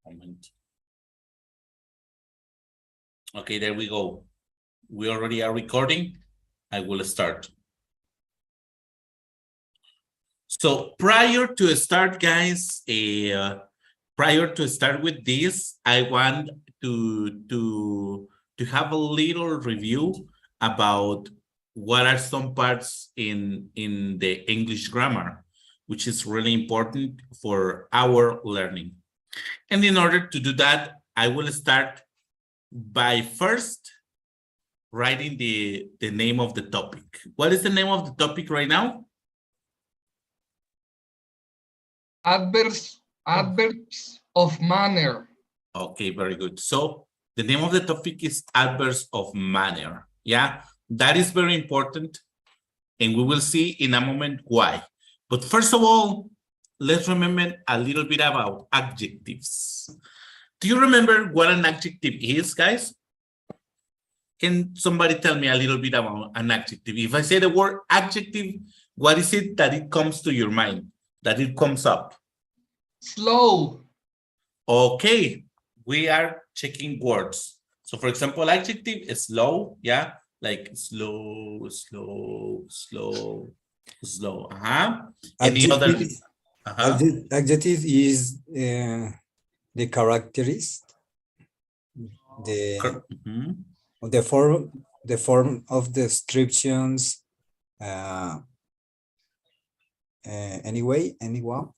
Moment. Okay, there we go. We already are recording. I will start. So prior to start, guys, prior to start with this, I want to have a little review about what are some parts in the English grammar, which is really important for our learning. And in order to do that, I will start by first writing the name of the topic. What is the name of the topic right now? Adverbs of manner. Okay, very good. So the name of the topic is adverbs of manner. Yeah, that is very important. And we will see in a moment why. But first of all, let's remember a little bit about adjectives. Do you remember what an adjective is, guys? Can somebody tell me a little bit about an adjective? If I say the word adjective, what is it that it comes to your mind, that it comes up? Slow. Okay, we are checking words. So for example, adjective is slow, yeah? Like slow, slow, slow, slow. Any other? Adjective is the characteristic, the form of descriptions. Anyone?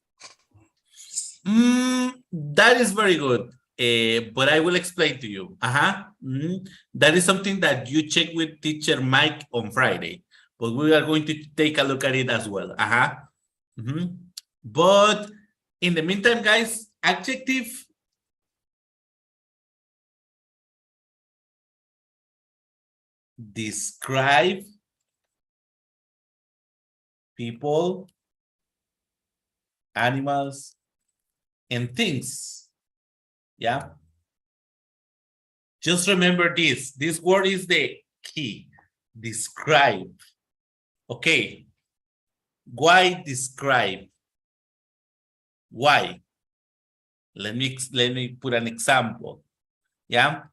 That is very good. But I will explain to you. That is something that you check with teacher Mike on Friday. But we are going to take a look at it as well. But in the meantime, guys, adjective describe people, animals, and things. Yeah. Just remember this. This word is the key. Describe. Okay. Why describe? Why? Let me put an example. Yeah.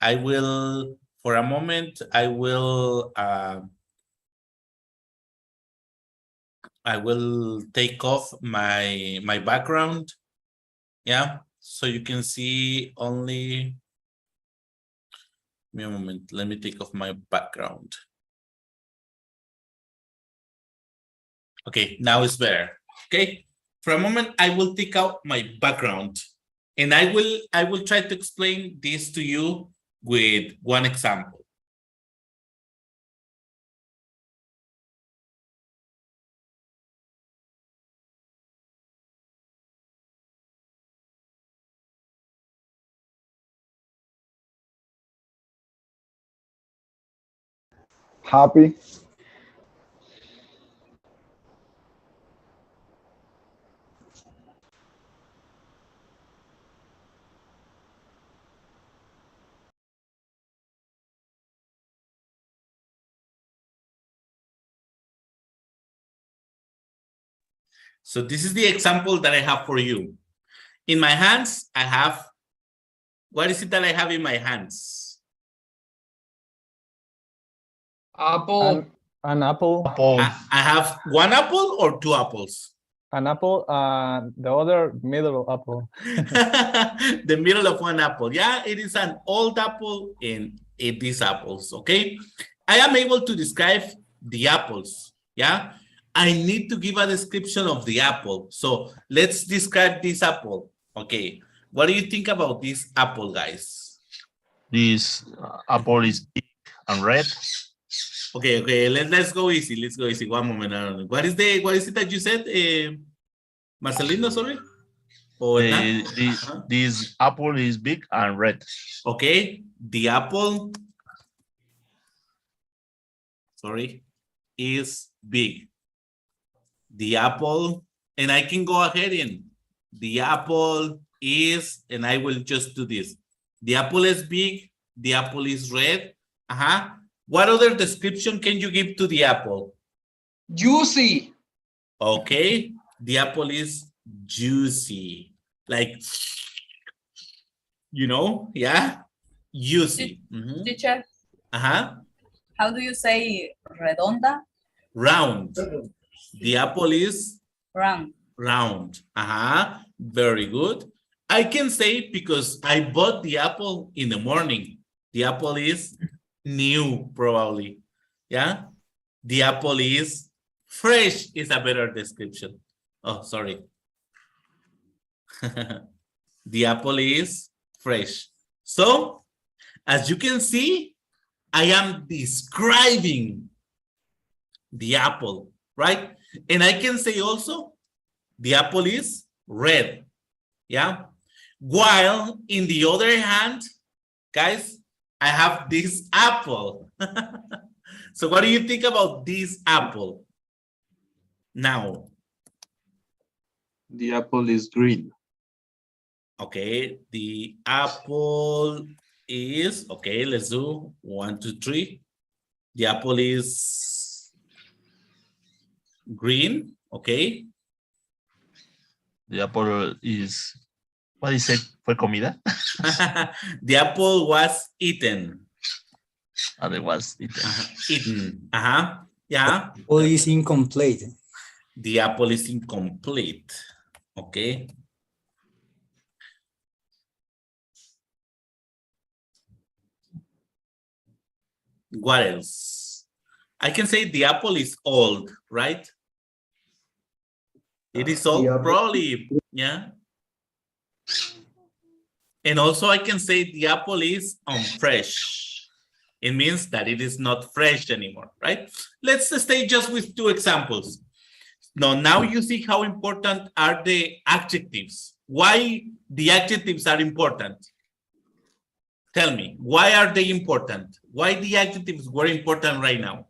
I will, for a moment, I will take off my background. Yeah, so you can see only. Give me a moment. Let me take off my background. Okay, now it's better. Okay, for a moment, I will take out my background, and I will try to explain this to you with one example. Happy. So this is the example that I have for you. In my hands, I have, what is it that I have in my hands? Apple. An apple. I have one apple or two apples? An apple, the other middle apple. The middle of one apple. Yeah, it is an old apple and it is apples, okay? I am able to describe the apples, yeah? I need to give a description of the apple. So let's describe this apple, okay? What do you think about this apple, guys? This apple is big and red. Okay, let's go easy. Let's go easy. One moment. What is it that you said, Marcelino? Sorry. This apple is big and red. Okay, the apple. Sorry, is big. The apple, and I can go ahead and the apple is, and I will just do this. The apple is big. The apple is red. What other description can you give to the apple? Juicy. Okay, the apple is juicy. Like, You know, yeah. Juicy. Teacher, Uh-huh. how do you say redonda? Round. The apple is Round. round. Uh-huh. Very good. I can say because I bought the apple in the morning. The apple is new, probably. Yeah. The apple is fresh is a better description. Oh, sorry. The apple is fresh. So, as you can see, I am describing the apple, right? And I can say also, the apple is red, yeah? While in the other hand, guys, I have this apple. So what do you think about this apple? Now, The apple is green. okay, the apple is, okay, let's do 1, 2, 3. The apple is green, okay. The apple is, what is it? ¿Fue comida? The apple was eaten. There was it. Eaten. Yeah. Apple is incomplete. The apple is incomplete. Okay. What else? I can say the apple is old, right? It is old, probably, yeah. And also I can say the apple is unfresh. It means that it is not fresh anymore, right? Let's stay just with 2 examples. Now you see how important are the adjectives. Why the adjectives are important? Tell me, why are they important? Why the adjectives were important right now?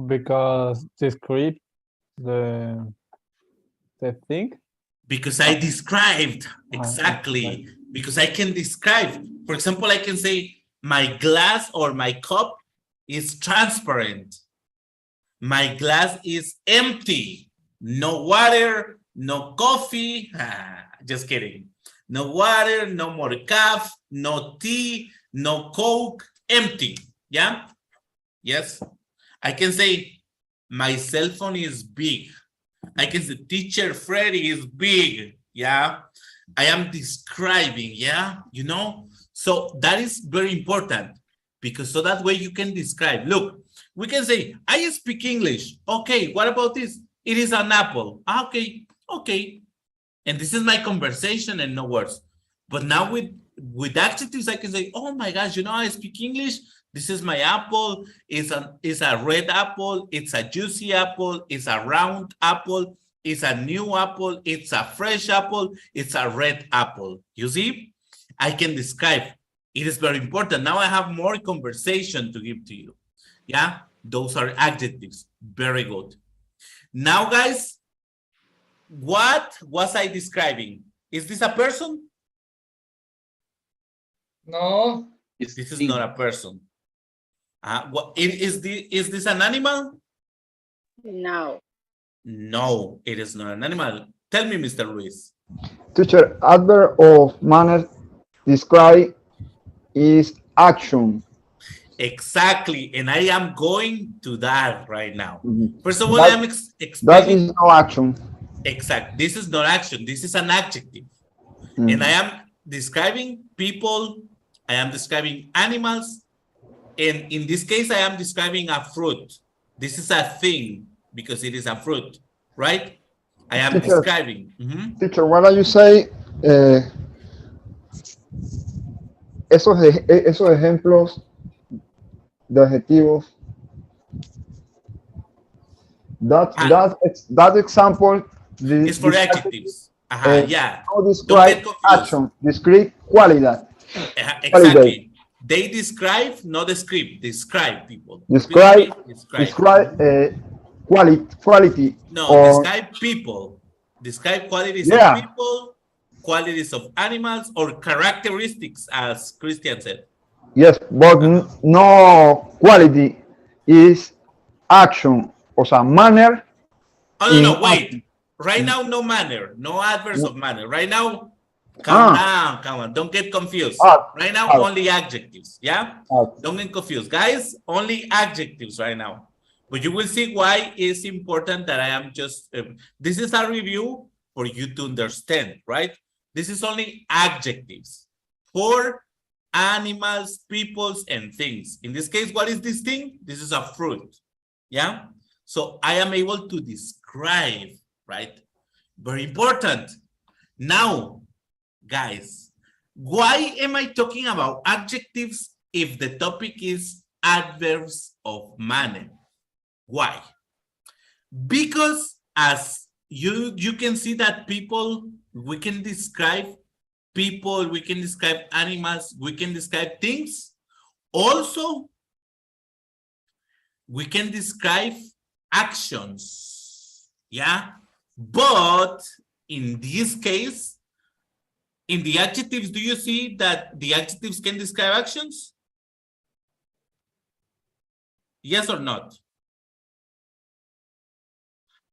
Because describe the thing. Because I described, exactly. Because I can describe. For example, I can say my glass or my cup is transparent. My glass is empty. No water, no coffee. Just kidding. No water, no more coffee, no tea, no Coke, empty. Yeah? Yes. I can say my cell phone is big. I can say teacher Freddy is big. Yeah. I am describing. Yeah. You know, so that is very important because so that way you can describe. Look, we can say, I speak English. Okay. What about this? It is an apple. Okay. Okay. And this is my conversation and no words. But now with adjectives, I can say, oh my gosh, you know, I speak English. This is my apple. It's a red apple. It's a juicy apple. It's a round apple. It's a new apple. It's a fresh apple. It's a red apple. You see, I can describe. It is very important. Now I have more conversation to give to you. Yeah, those are adjectives. Very good. Now, guys, what was I describing? Is this a person? No. This is not a person. Is this an animal? No. No, it is not an animal. Tell me, Mr. Luis. Teacher, adverb of manner describe is action. Exactly, and I am going to that right now. First of all, That- I am That explaining. is no action. Exact. This is not action. This is an adjective. And I am describing people. I am describing animals. And in this case, I am describing a fruit. This is a thing because it is a fruit, right? I am Teacher. describing. Mhm. Teacher, what do you say? Esos ejemplos de adjetivos. That example. It's for adjectives. Yeah. How describe confused. action? Describe qualidad. Exactly. They describe, not describe. Describe people. Describe Describe. quality. No, or- describe people. Describe qualities Yeah. of people, qualities of animals, or characteristics, as Christian said. Yes, but no quality is action. O sea, manner. Oh, no, in no, wait. action. Right now, no manner, no adverbs of manner. Right now, Calm down, come on. Don't get confused. Right now, only adjectives. Yeah? Don't get confused. Guys, only adjectives right now. But you will see why it's important that I am just, this is a review for you to understand, right? This is only adjectives for animals, peoples, and things. In this case, what is this thing? This is a fruit. Yeah? So I am able to describe, right? Very important. Now, guys, why am I talking about adjectives if the topic is adverbs of manner? Why? Because as you can see that people, we can describe people, we can describe animals, we can describe things. Also, we can describe actions. Yeah. But in this case, in the adjectives, do you see that the adjectives can describe actions? Yes or not?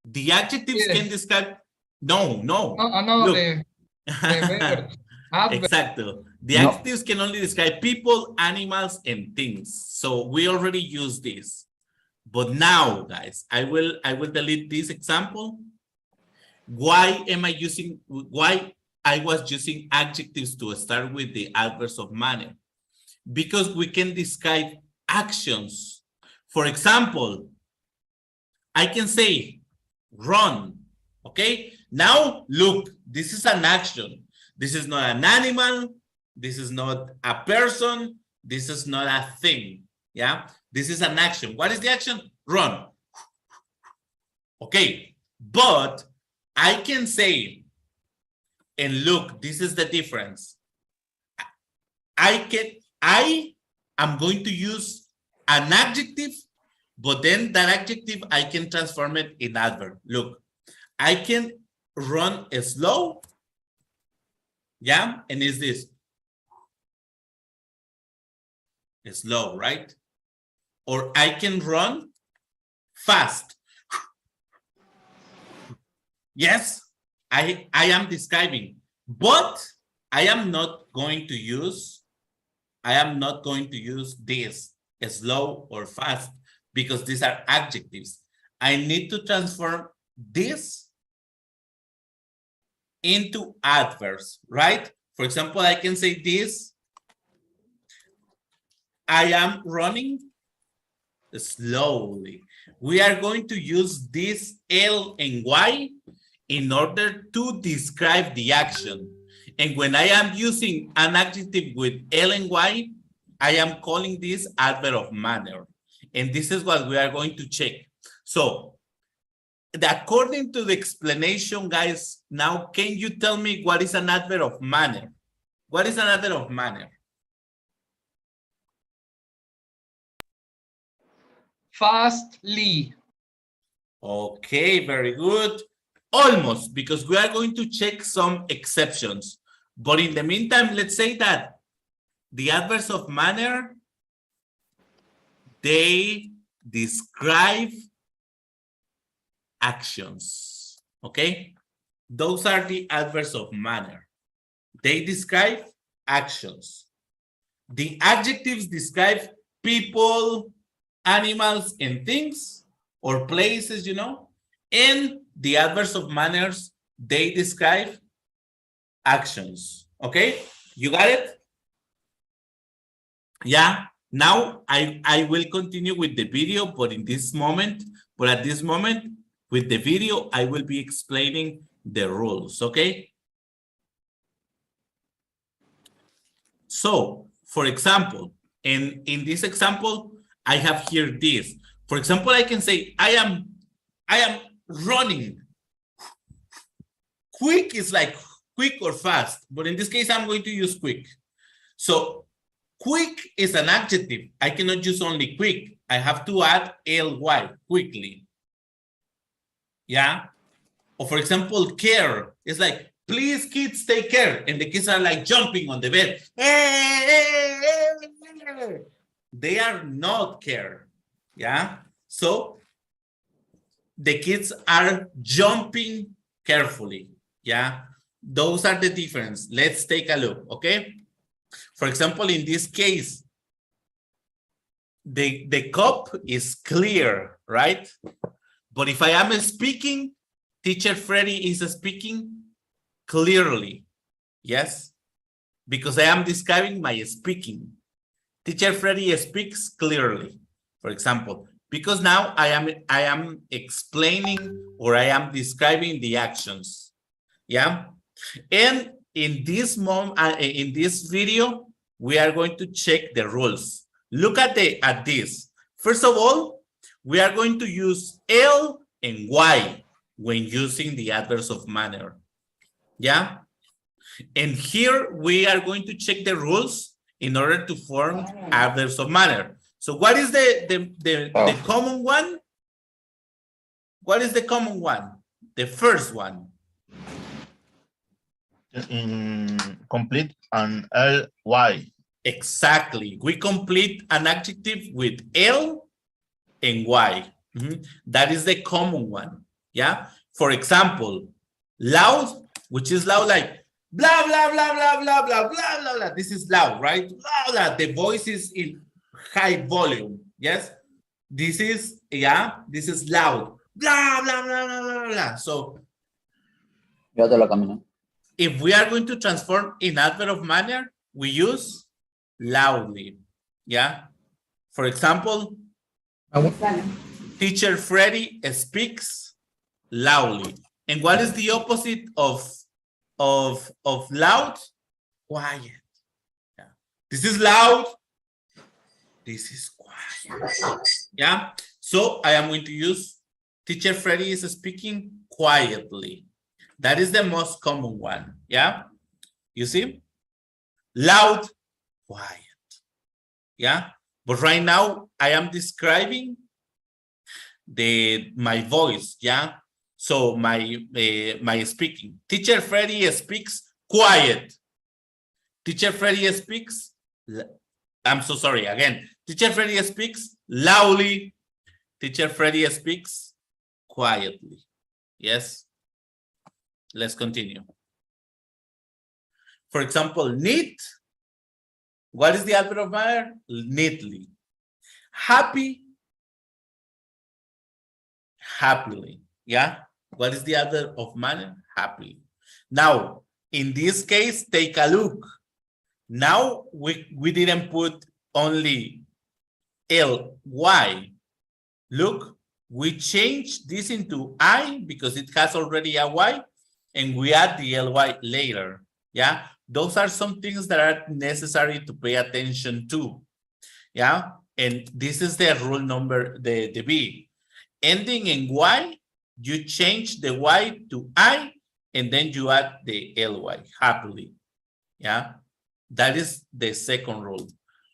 The adjectives can describe. No. No, Look. the verbs. Adverbs. Exactly. The adjectives can only describe people, animals, and things. So we already use this. But now, guys, I will delete this example. Why I was using adjectives to start with the adverbs of manner? Because we can describe actions. For example, I can say run. Okay. Now look, this is an action. This is not an animal. This is not a person. This is not a thing. Yeah. This is an action. What is the action? Run. Okay. But I can say, and look, this is the difference. I am going to use an adjective, but then that adjective, I can transform it in adverb. Look, I can run slow. Yeah, and is this slow, right? Or I can run fast. Yes, I am describing, but I am not going to use this slow or fast because these are adjectives. I need to transform this into adverbs, right? For example, I can say this. I am running slowly. We are going to use this L and Y in order to describe the action. And when I am using an adjective with L and Y, I am calling this adverb of manner. And this is what we are going to check. So, according to the explanation, guys, now can you tell me what is an adverb of manner? What is an adverb of manner? Fastly. Okay, very good. Almost, because we are going to check some exceptions. But in the meantime, let's say that the adverbs of manner, they describe actions. Okay? Those are the adverbs of manner. They describe actions. The adjectives describe people, animals, and things, or places, you know. And the adverbs of manners, they describe actions. Okay? You got it? Yeah. Now I will continue with the video, but at this moment, with the video, I will be explaining the rules. Okay? So, for example, in this example, I have here this. For example, I can say, I am running. Quick is like quick or fast, but in this case, I'm going to use quick. So quick is an adjective. I cannot use only quick. I have to add ly, quickly. Yeah. Or for example, care is like, please kids take care. And the kids are like jumping on the bed. They are not care. Yeah. So the kids are jumping carefully. Yeah. Those are the difference. Let's take a look, okay? For example, in this case, the cup is clear, right? But if I am speaking, teacher Freddy is speaking clearly, yes? Because I am describing my speaking. Teacher Freddy speaks clearly, for example, because now I am explaining or I am describing the actions, yeah? And in this in this video, we are going to check the rules. Look at this. First of all, we are going to use L and Y when using the adverbs of manner. Yeah. And here we are going to check the rules in order to form adverbs of manner. So what is the common one? What is the common one? The first one. Complete an ly. Exactly. We complete an adjective with L and Y. That is the common one. Yeah. For example, loud, which is loud like blah, blah, blah, blah, blah, blah, blah, blah, blah. This is loud, right? Blah, blah. The voice is in high volume. Yes. This is, yeah, this is loud. Blah, blah, blah, blah, blah, blah. So if we are going to transform in adverb of manner, we use loudly. Yeah. For example, teacher Freddy speaks loudly. And what is the opposite of loud? Quiet. Yeah. This is loud. This is quiet. Yeah. So I am going to use teacher Freddy is speaking quietly. That is the most common one. Yeah. You see? Loud, quiet. Yeah. But right now I am describing my voice. Yeah. So my speaking. Teacher Freddy speaks quiet. Teacher Freddy speaks. I'm so sorry again. Teacher Freddy speaks loudly. Teacher Freddy speaks quietly. Yes. Let's continue. For example, neat. What is the adverb of manner? Neatly. Happy. Happily. Yeah. What is the adverb of manner? Happily. Now, in this case, take a look. Now we didn't put only ly. Look, we changed this into I because it has already a y, and we add the ly later. Yeah, those are some things that are necessary to pay attention to. Yeah, and this is the rule number, the B. Ending in y, you change the y to I, and then you add the ly, happily. Yeah, that is the second rule.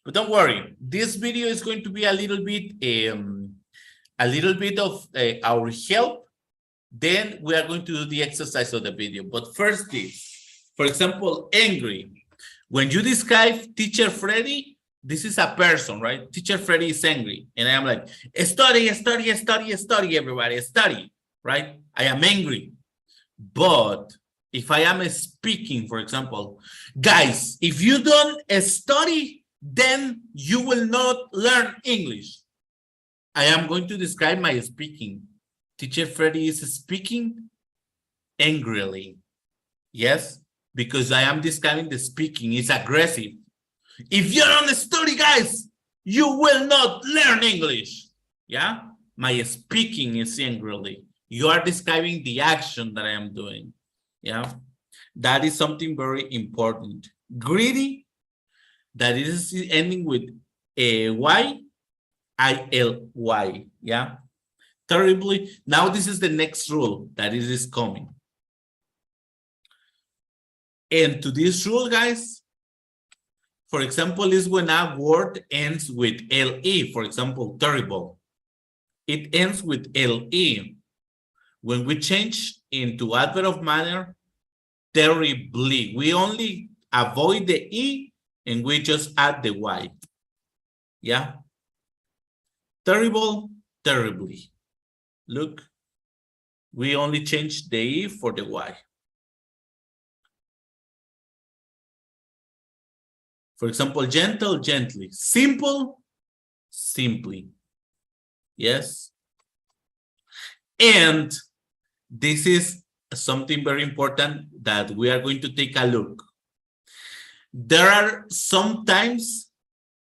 But don't worry, this video is going to be a little bit of our help. Then we are going to do the exercise of the video. But first this, for example, angry. When you describe teacher Freddy, this is a person, right? Teacher Freddy is angry. And I am like, study, study, study, study, everybody, study, right? I am angry. But if I am speaking, for example, guys, if you don't study, then you will not learn English. I am going to describe my speaking. Teacher Freddy is speaking angrily. Yes, because I am describing the speaking. It's aggressive. If you don't study, guys, you will not learn English. Yeah, my speaking is angrily. You are describing the action that I am doing. Yeah, that is something very important. Greedy, that is ending with a y, I-L-Y. Yeah, terribly. Now this is the next rule that is coming. And to this rule, guys, for example, is when a word ends with le. For example, terrible. It ends with le. When we change into adverb of manner, terribly, we only avoid the e and we just add the y. Yeah. Terrible, terribly. Look, we only change the e for the y. For example, gentle, gently. Simple, simply. Yes. And this is something very important that we are going to take a look. There are some times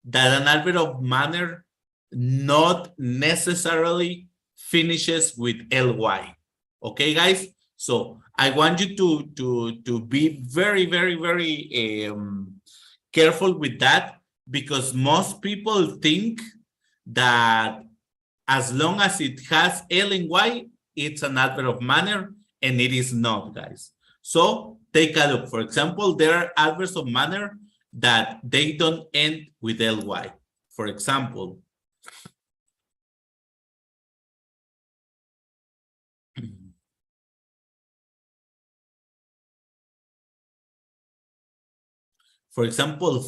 that an adverb of manner not necessarily finishes with ly. Okay, guys? So I want you to be very, very, very careful with that, because most people think that as long as it has L and Y, it's an adverb of manner, and it is not, guys. So take a look. For example, there are adverbs of manner that they don't end with ly. For example,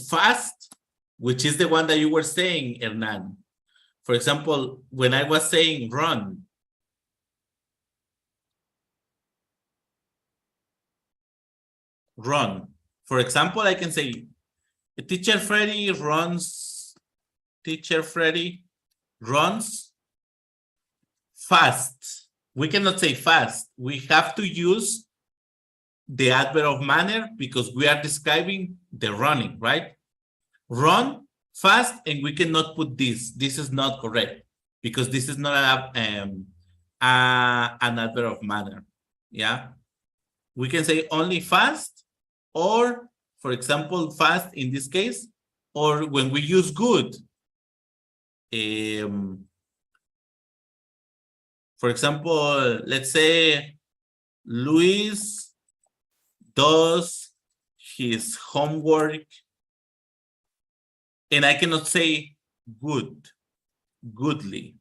fast, which is the one that you were saying, Hernan. For example, when I was saying run, run. For example, I can say, Teacher Freddy runs fast. We cannot say fast. We have to use the adverb of manner because we are describing the running, right? Run fast, and we cannot put this. This is not correct because this is not an adverb of manner. Yeah, we can say only fast, or for example, fast in this case, or when we use good. For example, let's say Luis does his homework, and I cannot say goodly,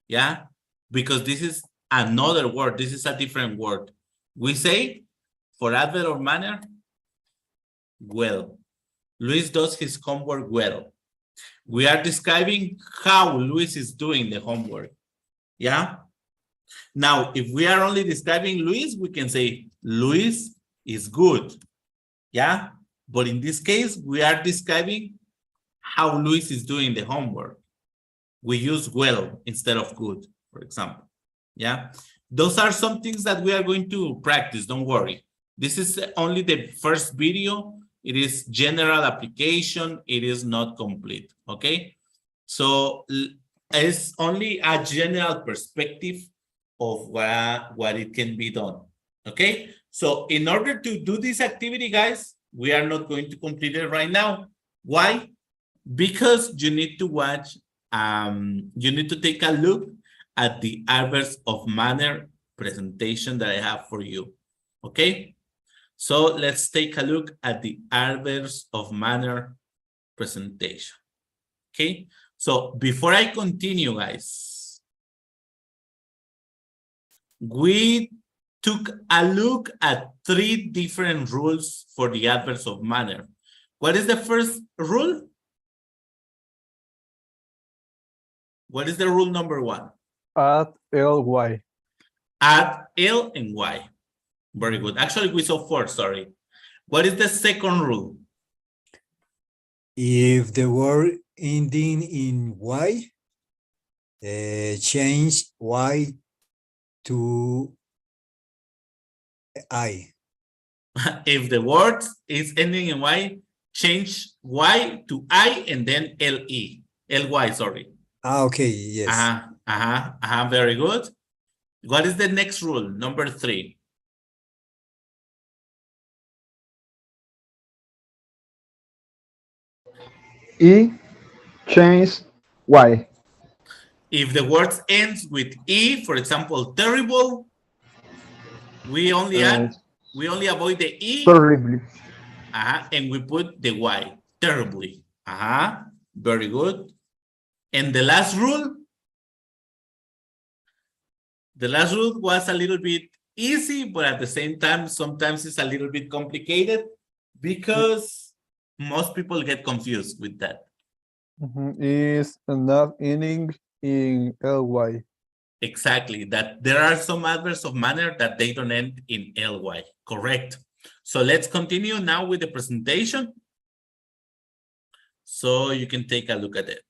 yeah, because this is another word. This is a different word. We say for adverb of manner, well. Luis does his homework well. We are describing how Luis is doing the homework, yeah. Now, if we are only describing Luis, we can say Luis is good, yeah. But in this case, we are describing how Luis is doing the homework. We use well instead of good, for example. Yeah, those are some things that we are going to practice. Don't worry. This is only the first video. It is general application. It is not complete. Okay, so it's only a general perspective of what it can be done. Okay, so in order to do this activity, guys, we are not going to complete it right now. Why? Because you need to watch, you need to take a look at the adverbs of manner presentation that I have for you. Okay, so let's take a look at the adverbs of manner presentation. Okay, so before I continue, guys, we took a look at 3 different rules for the adverbs of manner. What is the first rule? What is the rule number 1? Add ly. Add L and Y. Very good. Actually, we saw 4, sorry. What is the second rule? If the word ending in Y, change Y to I. If the word is ending in Y, change Y to I and then LE. LY, sorry. Okay, yes. Very good. What is the next rule? Number 3. E change Y. If the word ends with E, for example, terrible, we only avoid the E. Terribly. And we put the Y, terribly. Very good. And the last rule? The last rule was a little bit easy, but at the same time, sometimes it's a little bit complicated because most people get confused with that. Is not ending in ly. Exactly, that there are some adverbs of manner that they don't end in ly. Correct. So let's continue now with the presentation. So you can take a look at it.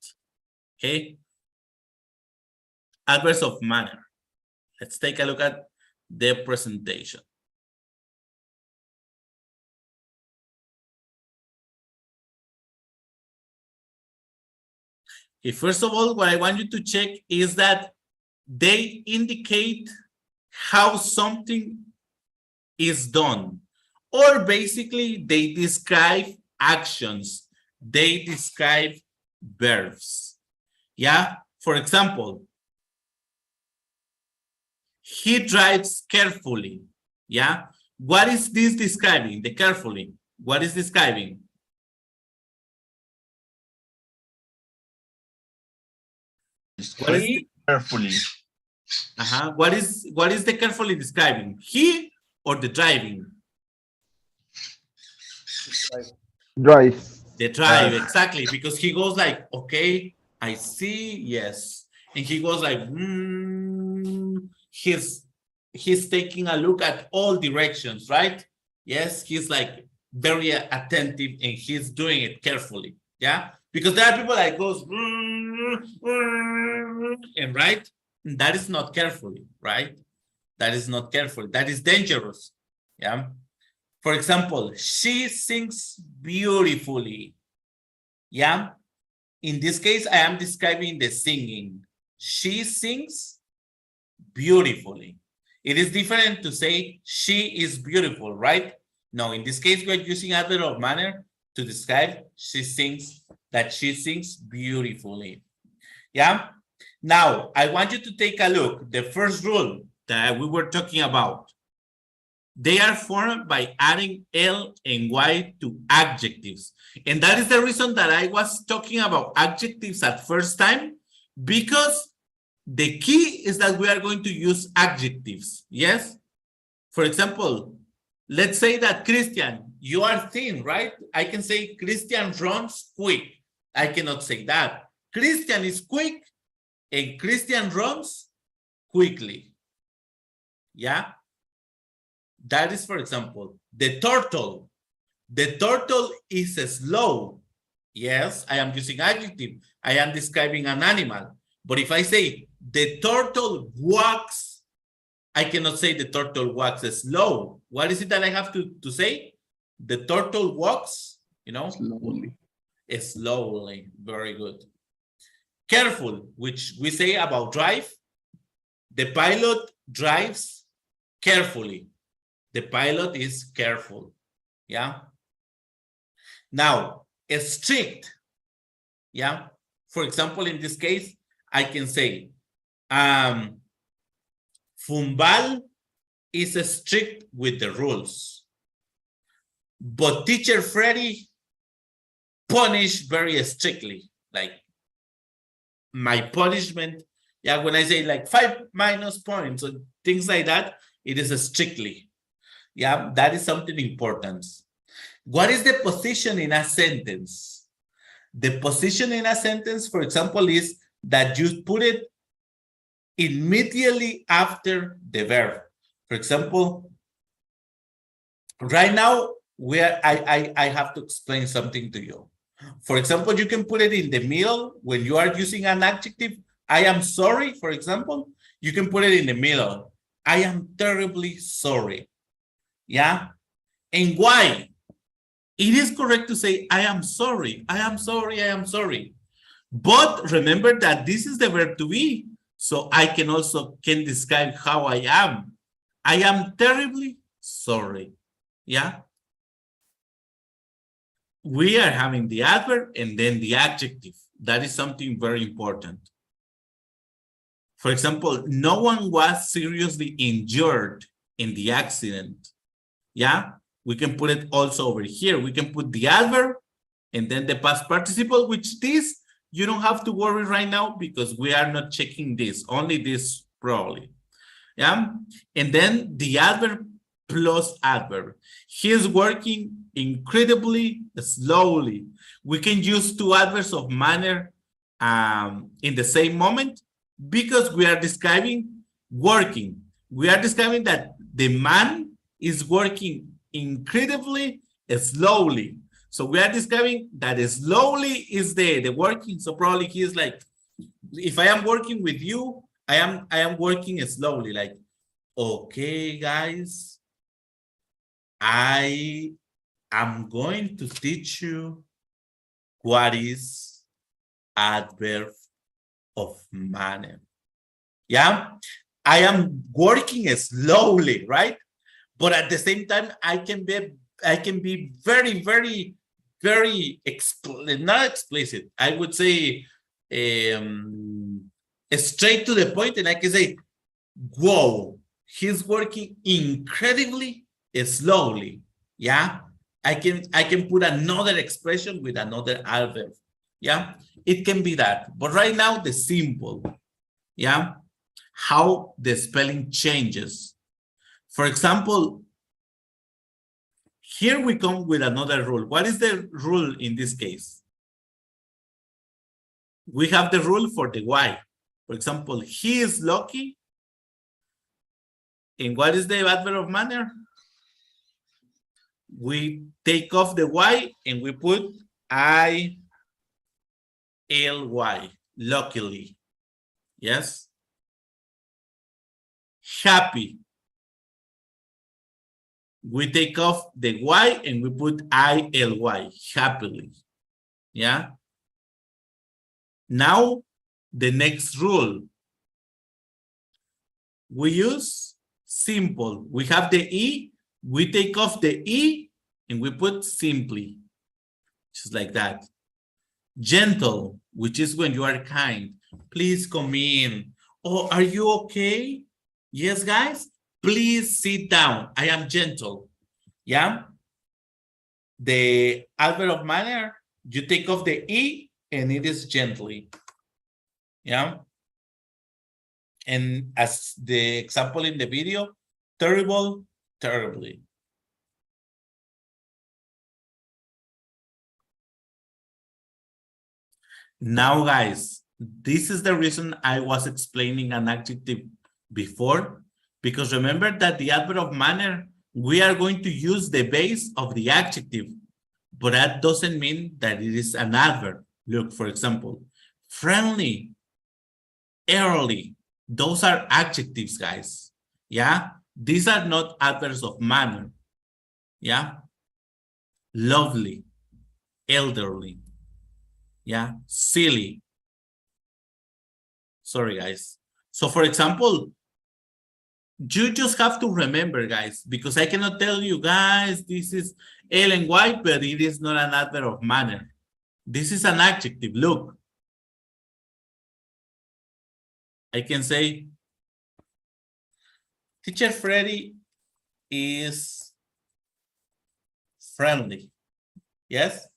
Okay. Adverbs of manner. Let's take a look at the presentation. Okay, first of all, what I want you to check is that they indicate how something is done, or basically they describe actions, they describe verbs. Yeah, for example, he drives carefully. Yeah, what is this describing? The carefully, what is describing? What is the, Carefully. what is the carefully describing? He or the driving? Drive. The drive, exactly, because he goes like, okay, I see, yes. And he goes like, he's taking a look at all directions, right? Yes, he's like very attentive and he's doing it carefully, yeah? Because there are people that goes, and right? That is not carefully, right? That is not careful. That is dangerous, yeah? For example, she sings beautifully. Yeah. In this case, I am describing the singing. She sings beautifully. It is different to say she is beautiful, right? No, in this case, we're using adverb of manner to describe she sings beautifully. Yeah. Now, I want you to take a look. The first rule that we were talking about. They are formed by adding L and Y to adjectives. And that is the reason that I was talking about adjectives at first time, because the key is that we are going to use adjectives. Yes? For example, let's say that Christian, you are thin, right? I can say Christian runs quick. I cannot say that. Christian is quick and Christian runs quickly. Yeah? That is, for example, the turtle. The turtle is slow. Yes, I am using adjective. I am describing an animal. But if I say the turtle walks, I cannot say the turtle walks slow. What is it that I have to say? The turtle walks, you know? Slowly. Slowly. Very good. Careful, which we say about drive. The pilot drives carefully. The pilot is careful, yeah? Now, strict, yeah? For example, in this case, I can say, Fumbal is strict with the rules, but teacher Freddy punish very strictly, like my punishment, yeah, when I say like 5 minus points or things like that, it is strictly. Yeah, that is something important. What is the position in a sentence? The position in a sentence, for example, is that you put it immediately after the verb. For example, right now, I have to explain something to you. For example, you can put it in the middle when you are using an adjective. I am sorry, for example. You can put it in the middle. I am terribly sorry. Yeah. And why? It is correct to say, I am sorry. I am sorry. I am sorry. But remember that this is the verb to be. So I can also describe how I am. I am terribly sorry. Yeah. We are having the adverb and then the adjective. That is something very important. For example, no one was seriously injured in the accident. Yeah, we can put it also over here. We can put the adverb and then the past participle, which this, you don't have to worry right now because we are not checking this, only this probably. Yeah, and then the adverb plus adverb. He is working incredibly slowly. We can use two adverbs of manner in the same moment because we are describing working. We are describing that the man is working incredibly slowly. So we are describing that slowly is the working. So probably he is like, if I am working with you, I am working slowly, like, okay, guys, I am going to teach you what is adverb of manner. Yeah, I am working slowly, right? But at the same time, I can be very, very, very not explicit. I would say straight to the point, and I can say, whoa, he's working incredibly slowly. Yeah, I can put another expression with another adverb. Yeah, it can be that. But right now, the simple. Yeah, how the spelling changes. For example, here we come with another rule. What is the rule in this case? We have the rule for the Y. For example, he is lucky. And what is the adverb of manner? We take off the Y and we put I-L-Y, luckily. Yes? Happy. We take off the Y and we put I-L-Y, happily. Yeah? Now, the next rule. We use simple. We have the E, we take off the E and we put simply. Just like that. Gentle, which is when you are kind. Please come in. Oh, are you okay? Yes, guys? Please sit down. I am gentle. Yeah? The adverb of manner, you take off the E and it is gently. Yeah? And as the example in the video, terrible, terribly. Now, guys, this is the reason I was explaining an adjective before, because remember that the adverb of manner, we are going to use the base of the adjective, but that doesn't mean that it is an adverb. Look, for example, friendly, early, those are adjectives, guys. Yeah, these are not adverbs of manner. Yeah, lovely, elderly. Yeah, silly. Sorry, guys. So, for example, you just have to remember, guys, because I cannot tell you, guys, this is L and Y, but it is not an adverb of manner. This is an adjective. Look. I can say, Teacher Freddy is friendly. Yes?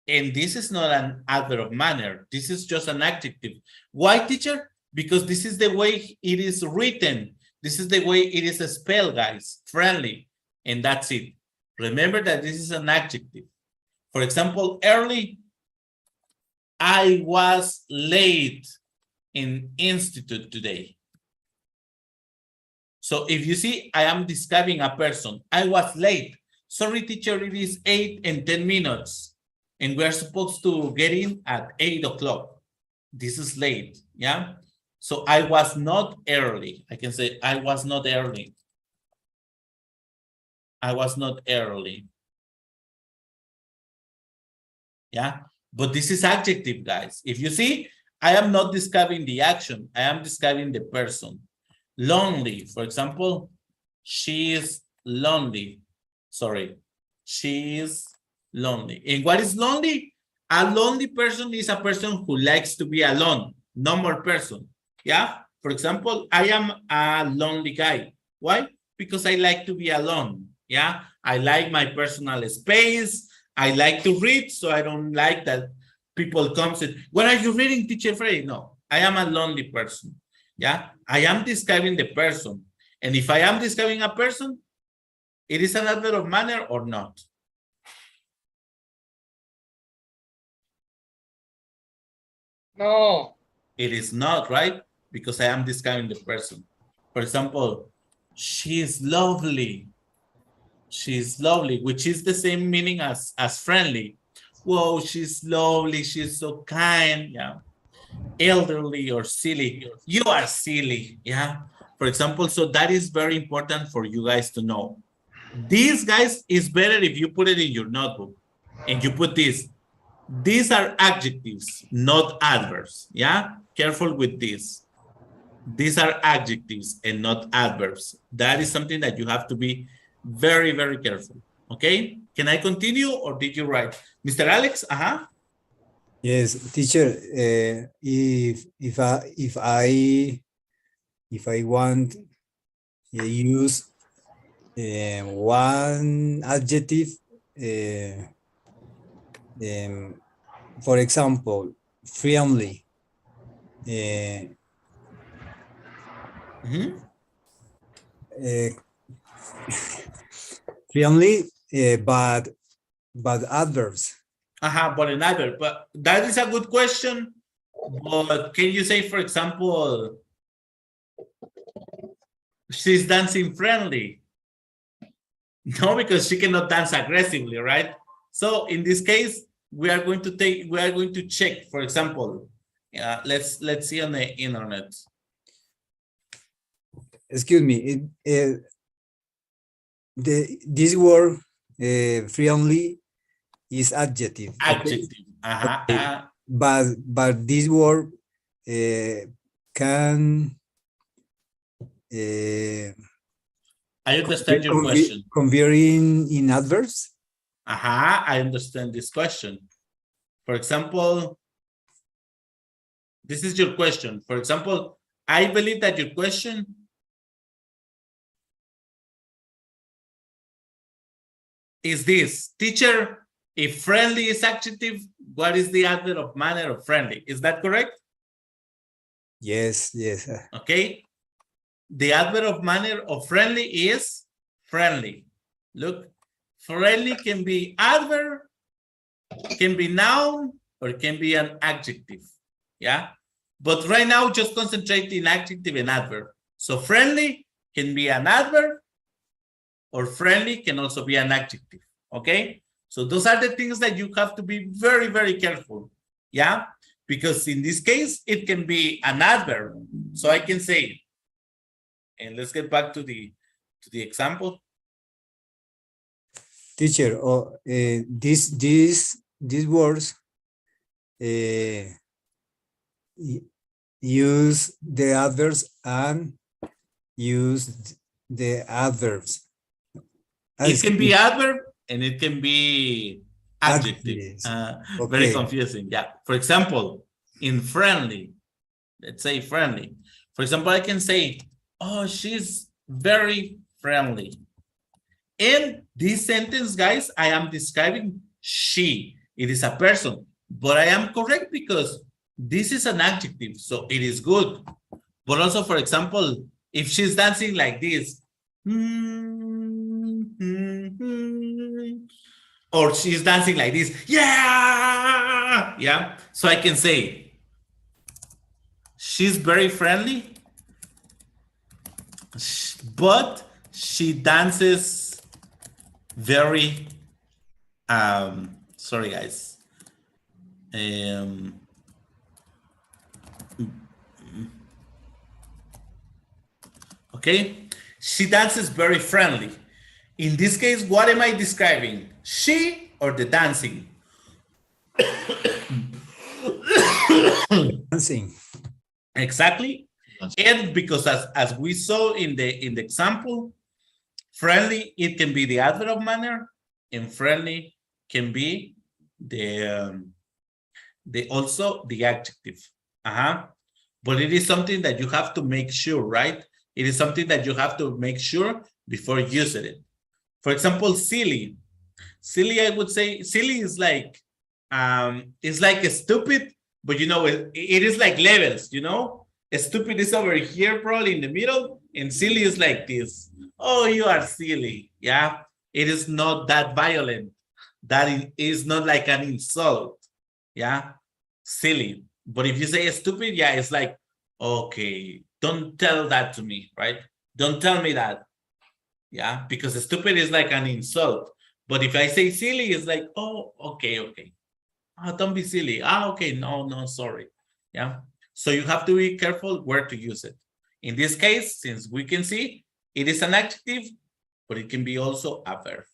And this is not an adverb of manner. This is just an adjective. Why, teacher? Because this is the way it is written. This is the way it is spelled, guys. Friendly. And that's it. Remember that this is an adjective. For example, early, I was late in institute today. So if you see, I am describing a person. I was late. Sorry, teacher, it is 8 and 10 minutes. And we're supposed to get in at 8 o'clock. This is late, yeah? So I was not early. I can say I was not early. I was not early. Yeah, but this is adjective, guys. If you see, I am not describing the action. I am describing the person. Lonely, for example, she is lonely. Sorry, she is lonely. And what is lonely? A lonely person is a person who likes to be alone, no more person. Yeah, for example, I am a lonely guy. Why? Because I like to be alone. Yeah, I like my personal space. I like to read, so I don't like that people come and say, what are you reading, Teacher Freddy? No, I am a lonely person. Yeah, I am describing the person. And if I am describing a person, it is an adverb of manner or not? No. It is not, right? Because I am describing the person. For example, she is lovely. She's lovely, which is the same meaning as friendly. Whoa, she's lovely. She's so kind. Yeah. Elderly or silly. You are silly. Yeah. For example, so that is very important for you guys to know. These guys is better if you put it in your notebook and you put this. These are adjectives, not adverbs. Yeah. Careful with this. These are adjectives and not adverbs. That is something that you have to be very, very careful. Okay. Can I continue or did you write? Mr. Alex? Yes, teacher. If I want use one adjective, for example, friendly. Friendly, but adverbs. But another. But that is a good question. But can you say, for example, she's dancing friendly? No, because she cannot dance aggressively, right? So in this case, we are going to check, for example, let's see on the internet. Excuse me. This word friendly is adjective. Adjective. Okay? But this word can I understand your question. Converting in adverbs. I understand this question. For example, this is your question. For example, I believe that your question is this. Teacher, if friendly is adjective, what is the adverb of manner of friendly? Is that correct? Yes. Okay. The adverb of manner of friendly is friendly. Look, friendly can be adverb, can be noun, or can be an adjective. Yeah. But right now, just concentrate in adjective and adverb. So friendly can be an adverb, or friendly can also be an adjective. Okay. So those are the things that you have to be very, very careful. Yeah. Because in this case, it can be an adverb. So I can say, and let's get back to the example. Teacher, these words use the adverbs and use the adverbs. It can be adverb and it can be adjective. Okay. Very confusing. Yeah. For example, in friendly, let's say friendly. For example, I can say, oh, she's very friendly. In this sentence, guys, I am describing she. It is a person, but I am correct because this is an adjective, so it is good. But also, for example, if she's dancing like this, or she's dancing like this, yeah. So I can say, she's very friendly, but she dances very, sorry guys. Okay, she dances very friendly. In this case, what am I describing? She or the dancing? Dancing. Exactly. And because as we saw in the example, friendly, it can be the adverb of manner, and friendly can be the also the adjective. But it is something that you have to make sure, right? It is something that you have to make sure before using it. For example, silly. Silly, I would say, silly is like it's like a stupid, but you know, it is like levels, you know? A stupid is over here, probably in the middle, and silly is like this. Oh, you are silly. Yeah. It is not that violent. That is not like an insult. Yeah. Silly. But if you say stupid, yeah, it's like, okay, don't tell that to me, right? Don't tell me that. Yeah, because stupid is like an insult. But if I say silly, it's like, oh, okay, okay. Oh, don't be silly. Ah, okay, no, no, sorry. Yeah. So you have to be careful where to use it. In this case, since we can see, it is an adjective, but it can be also a verb.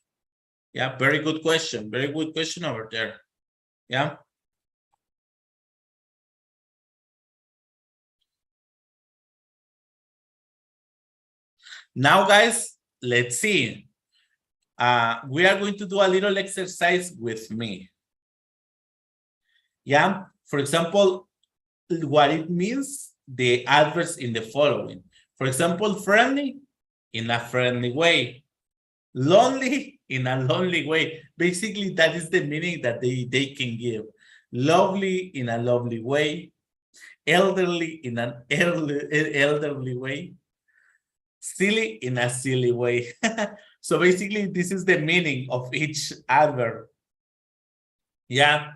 Yeah, very good question. Very good question over there. Yeah. Now, guys, let's see. We are going to do a little exercise with me. Yeah. For example, what it means, the adverbs in the following. For example, friendly, in a friendly way. Lonely, in a lonely way. Basically, that is the meaning that they can give. Lovely, in a lovely way. Elderly, in an elderly way. Silly, in a silly way. So basically, this is the meaning of each adverb. Yeah.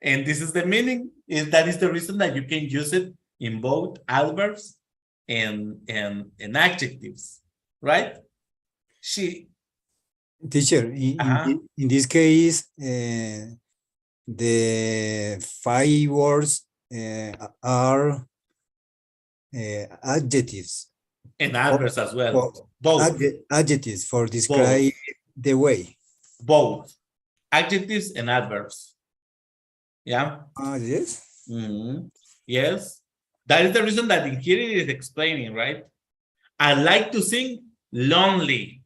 And this is the meaning. That is the reason that you can use it in both adverbs and adjectives, right? Teacher, in this case, the 5 words are adjectives. And adverbs as well. For Both. Adjectives for describe the way. Both. Adjectives and adverbs. Yeah. Yes. Yes. That is the reason that in here it is explaining, right? I like to sing lonely.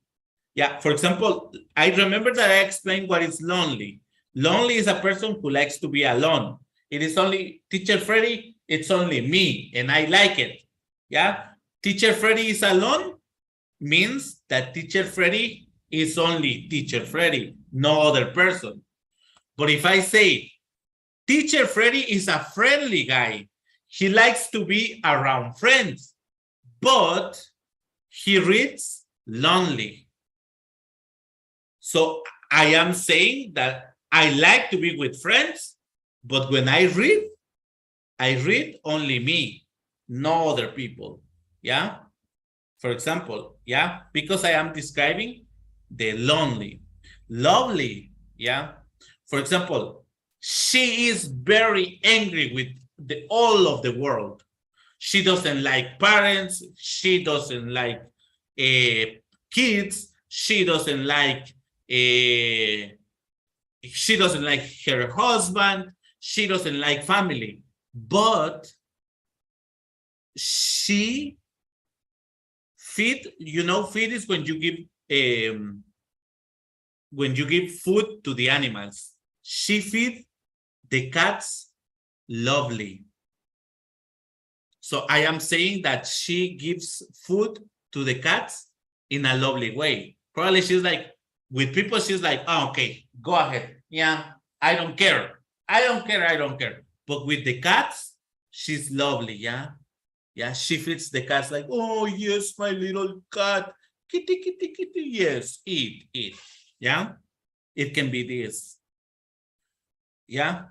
Yeah. For example, I remember that I explained what is lonely. Lonely is a person who likes to be alone. It is only Teacher Freddy. It's only me, and I like it. Yeah. Teacher Freddy is alone means that Teacher Freddy is only Teacher Freddy, no other person. But if I say Teacher Freddy is a friendly guy, he likes to be around friends, but he reads lonely. So I am saying that I like to be with friends, but when I read only me, no other people. Yeah. For example, yeah, because I am describing the lonely. Lovely. Yeah. For example, she is very angry with all of the world. She doesn't like parents. She doesn't like kids. She doesn't like her husband. She doesn't like family. But she feed, feed is when you give food to the animals. She feed the cats lovely. So I am saying that she gives food to the cats in a lovely way. Probably she's like, with people, she's like, oh, okay, go ahead. Yeah, I don't care. I don't care. But with the cats, she's lovely, yeah? Yeah, she feeds the cats like, oh, yes, my little cat. Kitty, kitty, kitty, yes, eat. Yeah, it can be this. Yeah,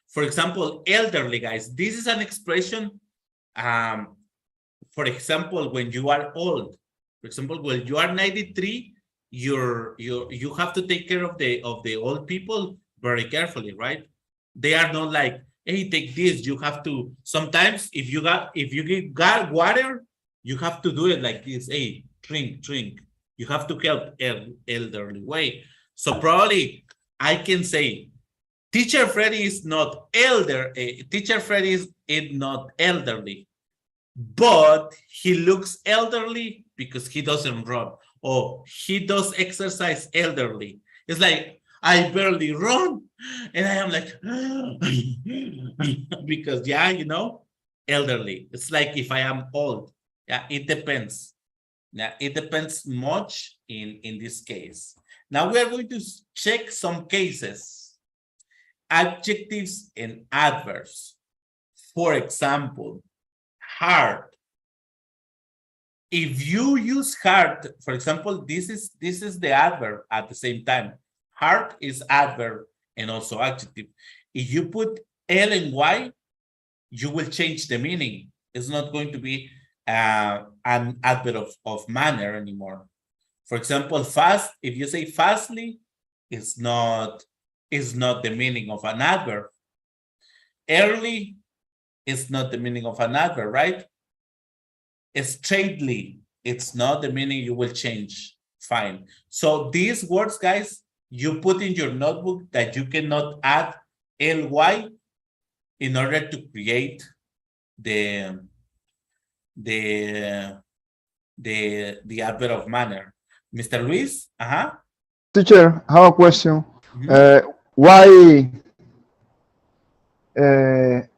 for example, elderly, guys. This is an expression, for example, when you are old. For example, when you are 93, you have to take care of the old people very carefully, right? They are not like, hey, take this. You have to sometimes if you get water, you have to do it like this. Hey, drink. You have to help elderly way. So probably I can say Teacher Freddy is not Teacher Freddy is not elderly, but he looks elderly because he doesn't run, or he does exercise elderly. It's like, I barely run, and I am like, because elderly. It's like if I am old. Yeah, it depends. Yeah, it depends much in this case. Now we are going to check some cases. Adjectives and adverbs. For example, hard. If you use hard, for example, this is the adverb at the same time. Hard is adverb and also adjective. If you put L and Y, you will change the meaning. It's not going to be an adverb of manner anymore. For example, fast, if you say fastly, it's not the meaning of an adverb. Early is not the meaning of an adverb, right? Straightly, it's not the meaning, you will change. Fine. So these words, guys, you put in your notebook that you cannot add ly in order to create the adverb of manner. Mr. Luis? Teacher, I have a question. Mhm. Why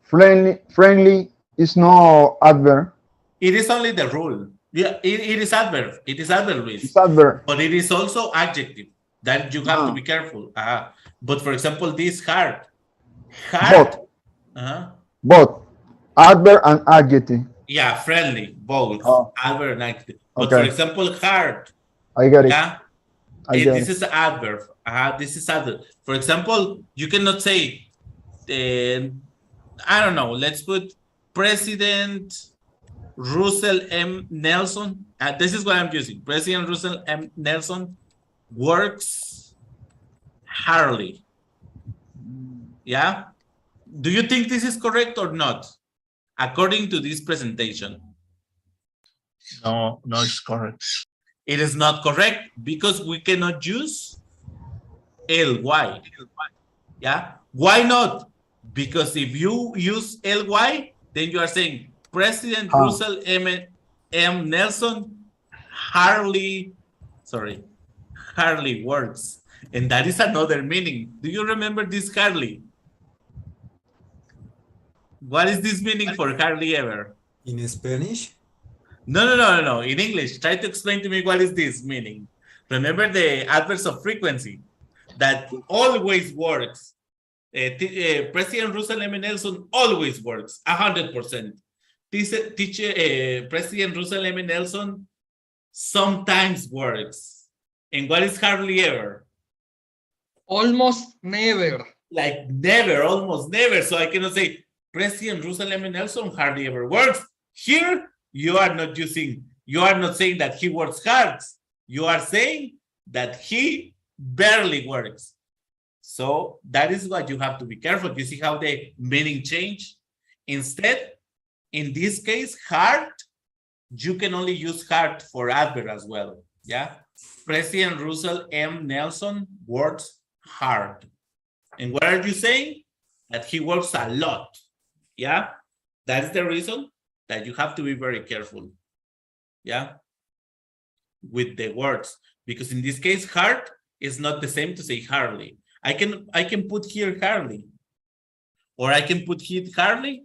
friendly is no adverb? It is only the rule. Yeah, it is adverb. It is adverb, Luis. It's adverb. But it is also adjective that you have to be careful. But for example, this hard. Both. Uh-huh. Both. Adverb and adjective. Yeah, friendly, both. Oh. Adverb and adjective. But Okay. for example, hard. I get it. Yeah. I get This is adverb. This is adverb. For example, you cannot say, I don't know, let's put President Russell M. Nelson. This is what I'm using. President Russell M. Nelson works hardly. Yeah. Do you think this is correct or not? According to this presentation. No, it's correct. It is not correct because we cannot use ly. Yeah. Why not? Because if you use ly, then you are saying President Russell M. Nelson hardly works. And that is another meaning. Do you remember this hardly? What is this meaning for hardly ever? In Spanish? No. In English, try to explain to me what is this meaning. Remember the adverbs of frequency that always works. President Russell M. Nelson always works 100%. President Russell M. Nelson sometimes works. And what is hardly ever? Almost never. Like never, almost never. So I cannot say President Russell M. Nelson hardly ever works. Here, you are not saying that he works hard. You are saying that he barely works. So that is what you have to be careful. You see how the meaning change? Instead, in this case, hard, you can only use hard for adverb as well. Yeah. President Russell M. Nelson works hard. And what are you saying? That he works a lot. Yeah. That is the reason that you have to be very careful. Yeah. With the words. Because in this case, hard is not the same to say hardly. I can put here hardly. Or I can put here hardly.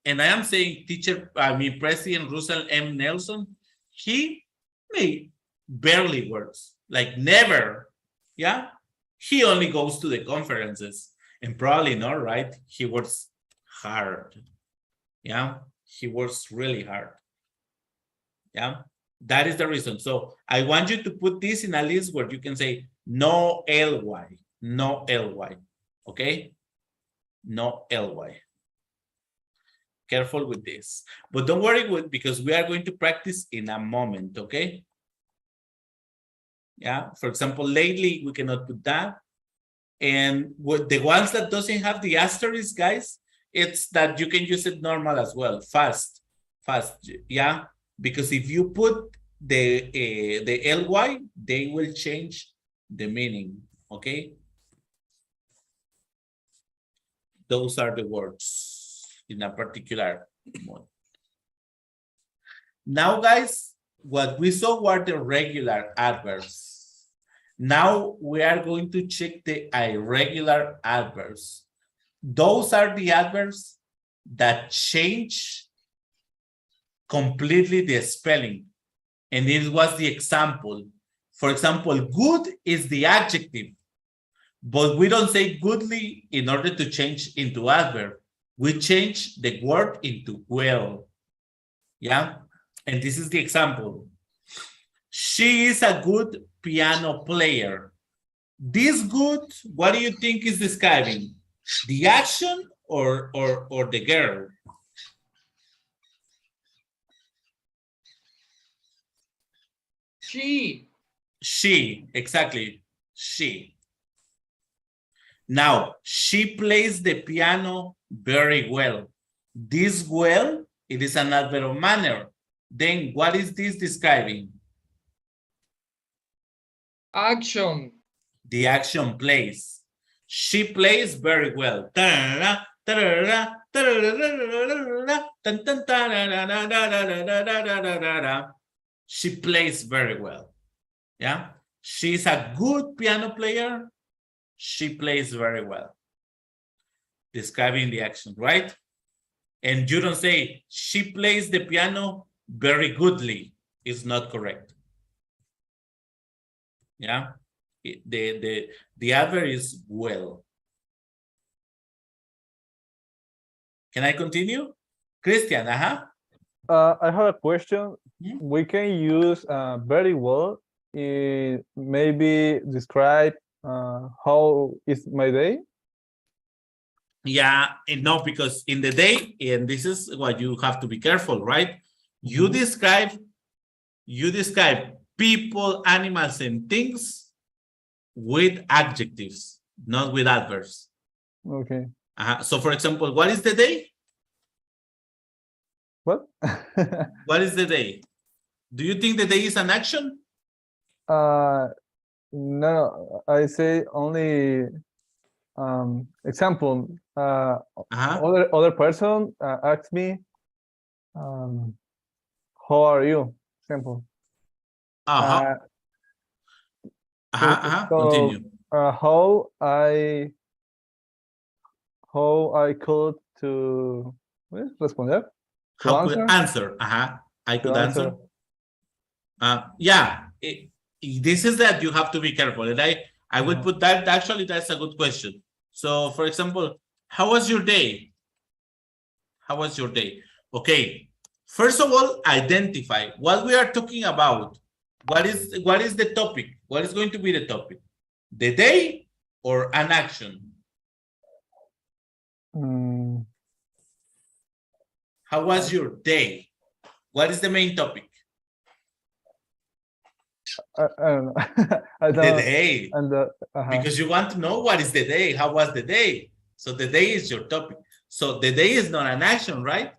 And I am saying President Russell M. Nelson, he barely works. Like never. Yeah. He only goes to the conferences. And probably not, right? He works hard. Yeah. He works really hard. Yeah. That is the reason. So I want you to put this in a list where you can say no ly. No ly. Okay? No ly. Careful with this. But don't worry because we are going to practice in a moment, okay? Yeah. For example, lately we cannot put that. And with the ones that doesn't have the asterisk, guys, it's that you can use it normal as well. Fast. Yeah. Because if you put the ly, they will change the meaning. Okay. Those are the words in a particular mode. Now, guys, what we saw were the regular adverbs. Now we are going to check the irregular adverbs. Those are the adverbs that change completely the spelling. And it was the example. For example, good is the adjective, but we don't say goodly in order to change into adverb. We change the word into well. Yeah. And this is the example. She is a good piano player. This good, what do you think is describing? The action or the girl? She. Exactly. She. Now, she plays the piano very well. This well, it is an adverb of manner. Then what is this describing? Action. The action plays. She plays very well. Ta-ra-ra, ta-ra-ra, ta-ra-ra-ra-ra-ra-ra, tan-tan-ta-ra-ra-ra-ra-ra-ra-ra-ra-ra. She plays very well. Yeah. She's a good piano player. She plays very well. Describing the action, right? And you don't say she plays the piano very goodly. It's not correct. Yeah. The adverb is well. Can I continue? Christian, I have a question. Hmm? We can use very well. Maybe describe how is my day. Yeah, and no, because in the day, and this is what you have to be careful, right? You describe people, animals, and things with adjectives, not with adverbs. Okay. So, for example, what is the day? What? What is the day? Do you think the day is an action? No, I say only example. Other person asks me, how are you? Simple. So Continue. How I could to responder? To How answer? could answer? I could To answer. Yeah, this is that you have to be careful. And I would put that, actually, that's a good question. So, for example, how was your day? How was your day? Okay. First of all, identify what we are talking about. What is the topic? What is going to be the topic? The day or an action? How was your day? What is the main topic? I don't know. I The don't, day. and Because you want to know what is the day, how was the day. So the day is your topic. So the day is not an action, right?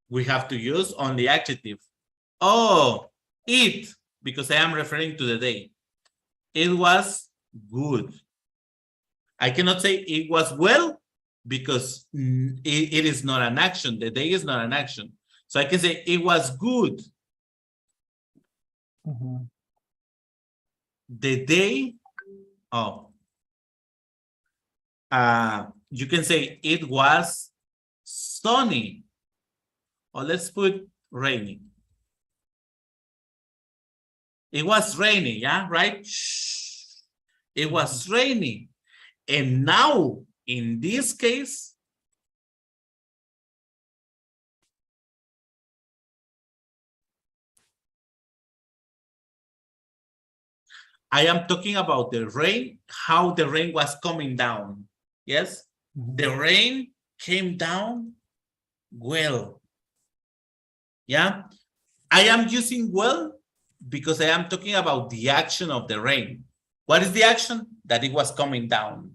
We have to use only adjective. Oh, it, because I am referring to the day. It was good. I cannot say it was well because it is not an action. The day is not an action. So I can say it was good. The day, you can say it was sunny. Or let's put rainy. It was rainy, yeah, right? It was rainy. And now, in this case, I am talking about the rain, how the rain was coming down. Yes? The rain came down well. Yeah? I am using well because I am talking about the action of the rain. What is the action? That it was coming down.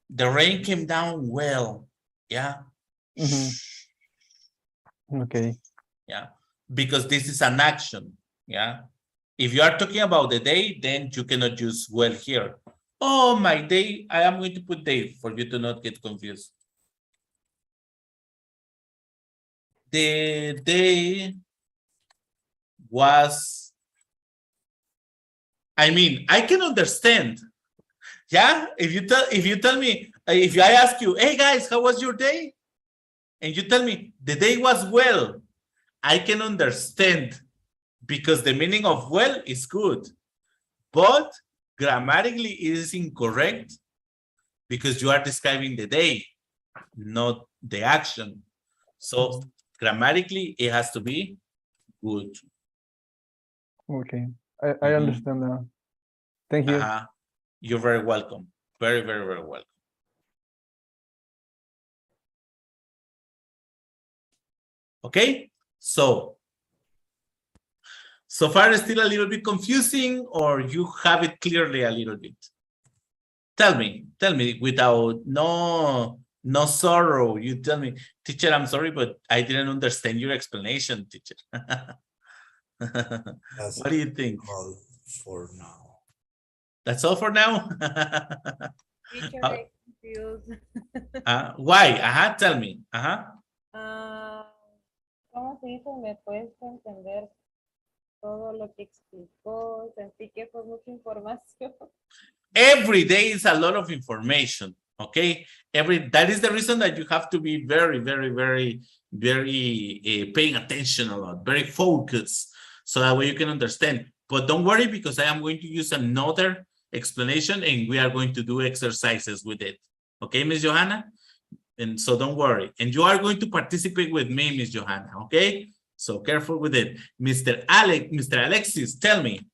The rain came down well. Yeah? Okay. Yeah? Because this is an action. Yeah? If you are talking about the day, then you cannot use well here. Oh, my day, I am going to put day for you to not get confused. The day was, I mean, I can understand. Yeah, if you tell me, if I ask you, hey guys, how was your day? And you tell me the day was well, I can understand because the meaning of well is good, but grammatically it is incorrect because you are describing the day, not the action. So grammatically it has to be good. Okay, I understand now. Thank you. You're very welcome. Very, very, very welcome. Okay, so So far, it's still a little bit confusing, or you have it clearly a little bit? Tell me without no sorrow. You tell me, teacher, I'm sorry, but I didn't understand your explanation, teacher. That's What do you think? all for now. That's all for now? Teacher, Uh, I'm confused. Why? Tell me. ¿Cómo se dice? ¿Me puedes entender todo lo que explicó? Sentí que fue mucha información. Every day is a lot of information. Okay, that is the reason that you have to be very paying attention a lot, very focused, so that way you can understand. But don't worry, because I am going to use another explanation and we are going to do exercises with it. Okay, Miss Johanna? And so don't worry. And you are going to participate with me, Miss Johanna. Okay, so careful with it. Mr. Alexis, tell me.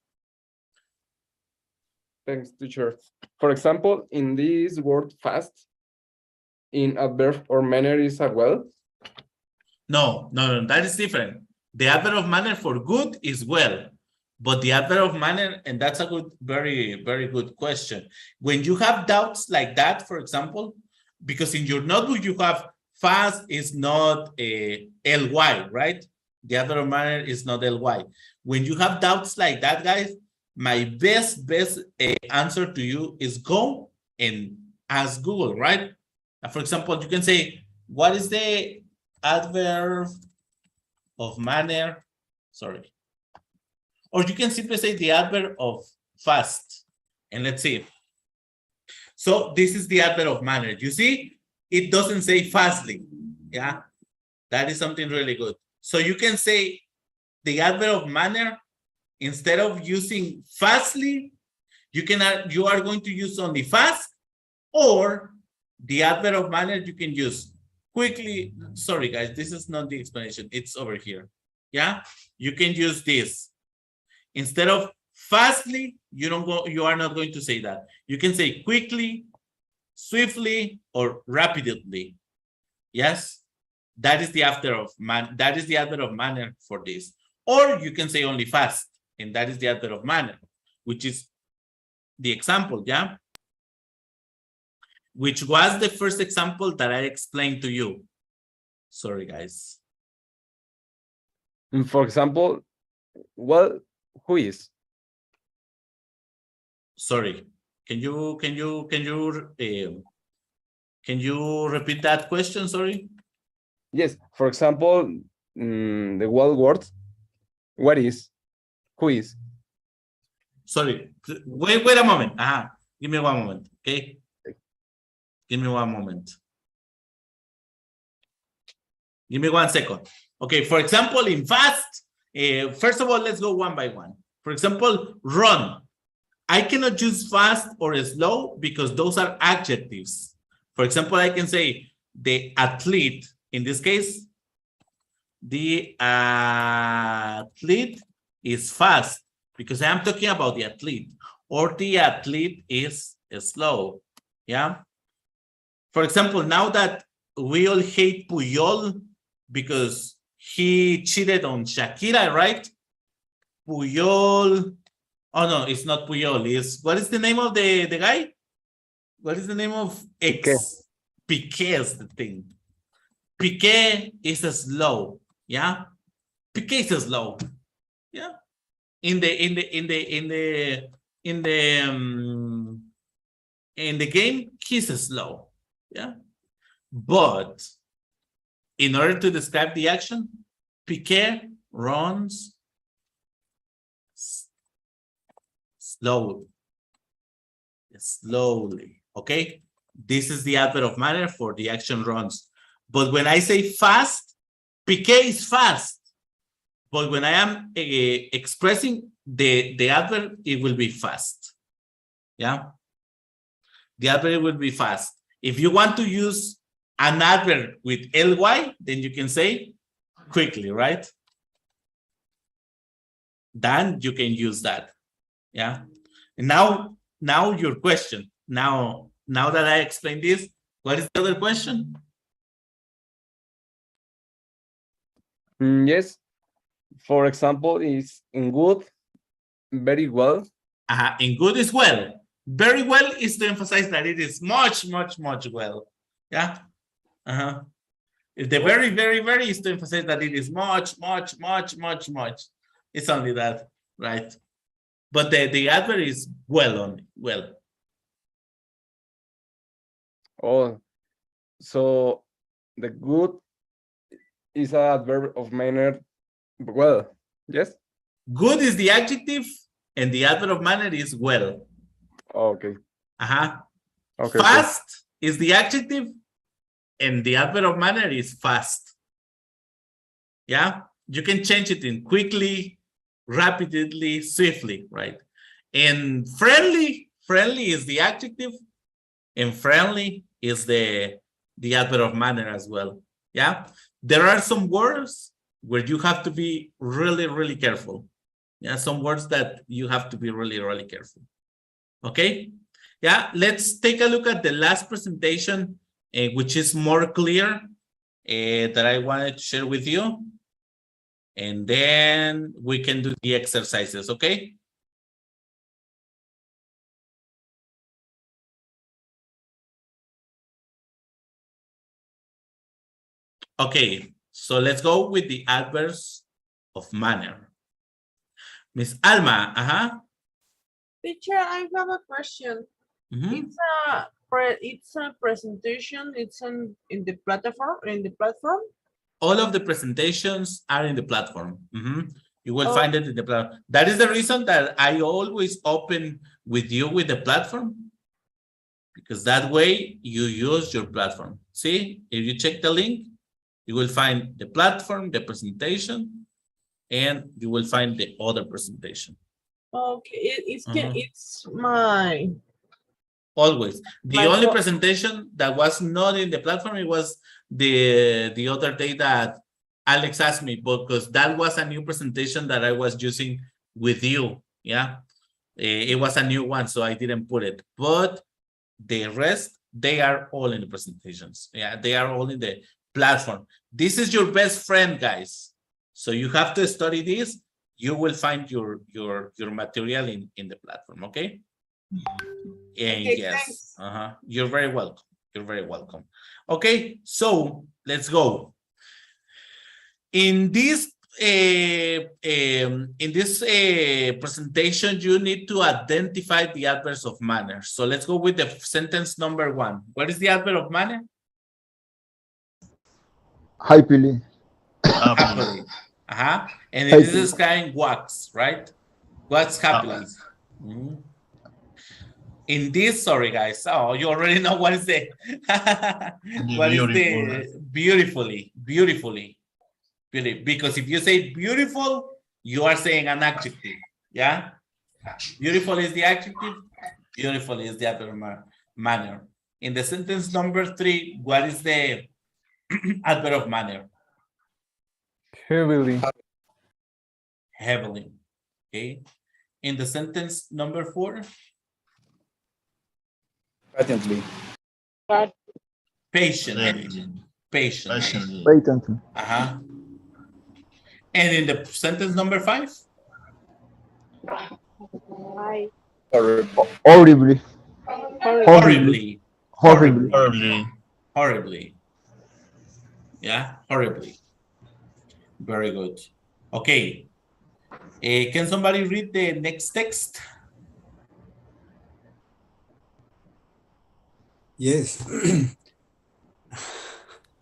Thanks, teacher. For example, in this word fast, in adverb or manner is a well. No, that is different. The adverb of manner for good is well, but the adverb of manner, and that's a good, very good question. When you have doubts like that, for example, because in your notebook you have fast is not ly, right? The adverb of manner is not ly. When you have doubts like that, guys, my best answer to you is go and ask Google, right? For example, you can say, what is the adverb of manner? Sorry. Or you can simply say the adverb of fast. And let's see. So this is the adverb of manner. You see, it doesn't say fastly. Yeah, that is something really good. So you can say the adverb of manner, instead of using fastly, you are going to use only fast, or the adverb of manner you can use quickly. Sorry, guys, this is not the explanation. It's over here. Yeah, you can use this. Instead of fastly, you are not going to say that. You can say quickly, swiftly, or rapidly. Yes, that is the adverb of manner for this. Or you can say only fast, and that is the adverb of manner, which is the example, yeah? Which was the first example that I explained to you. Sorry, guys. For example, well, who is? Sorry. Can you repeat that question? Sorry. Yes. For example, the well word. What is? Who is? Sorry. Wait a moment. Give me one moment. Okay. Give me one moment. Give me 1 second. Okay. For example, in fast, first of all, let's go one by one. For example, run. I cannot use fast or slow because those are adjectives. For example, I can say the athlete. In this case, the athlete is fast because I am talking about the athlete, or the athlete is slow. Yeah. For example, now that we all hate Puyol because he cheated on Shakira, right? Puyol. Oh no, it's not Puyol. What is the name of the guy? What is the name of ex? Piqué is the thing. Piqué is slow. Yeah. Piqué is slow. Yeah. In the game, he's slow. Yeah. But in order to describe the action, Piqué runs slowly. Okay. This is the adverb of manner for the action runs. But when I say fast, Piqué is fast. But when I am expressing the adverb, it will be fast. Yeah. The adverb will be fast. If you want to use an adverb with ly, then you can say quickly, right? Then you can use that. Yeah. And now your question. Now that I explained this, what is the other question? Yes. For example, is in good, very well. In good is well. Very well is to emphasize that it is much, much, much well. Yeah. If the very, very, very is to emphasize that it is much, much, much, much, much. It's only that, right? But the adverb is well only, well. Oh, so the good is an adverb of manner. Well, yes. Good is the adjective, and the adverb of manner is well. Okay. Okay. Fast is the adjective, and the adverb of manner is fast. Yeah, you can change it in quickly, rapidly, swiftly, right? And friendly is the adjective, and friendly is the adverb of manner as well. Yeah, there are some words where you have to be really, really careful. Yeah, some words that you have to be really, really careful. Okay. Yeah, let's take a look at the last presentation, which is more clear, that I wanted to share with you. And then we can do the exercises, okay? Okay, so let's go with the adverbs of manner. Miss Alma, Teacher, I have a question. Mhm. It's a presentation. It's in the platform. All of the presentations are in the platform. You will find it in the platform. That is the reason that I always open with you with the platform, because that way you use your platform. See, if you check the link, you will find the platform, the presentation, and you will find the other presentation. Okay, it's my. Always. The My only pro- presentation that was not in the platform, it was the other day that Alex asked me, because that was a new presentation that I was using with you. Yeah. It was a new one, so I didn't put it. But the rest, they are all in the presentations. Yeah, they are all in the platform. This is your best friend, guys. So you have to study this. You will find your material in the platform, okay? And Okay, yes, you're very welcome. You're very welcome. Okay, so let's go. In this presentation, you need to identify the adverbs of manner. So let's go with the sentence number 1. What is the adverb of manner? Happily. Happily. And it is describing what, right? What's happily. In this, sorry guys, you already know what is the what is the beautifully, because if you say beautiful, you are saying an adjective. Yeah, beautiful is the adjective, beautiful is the adverb manner. In the sentence number 3, what is the adverb of manner? Heavily. Okay. In the sentence number 4, Patiently. patiently. Patently. And in the sentence number 5, Horribly. Horribly. Yeah, horribly. Very good. Okay. Can somebody read the next text? Yes.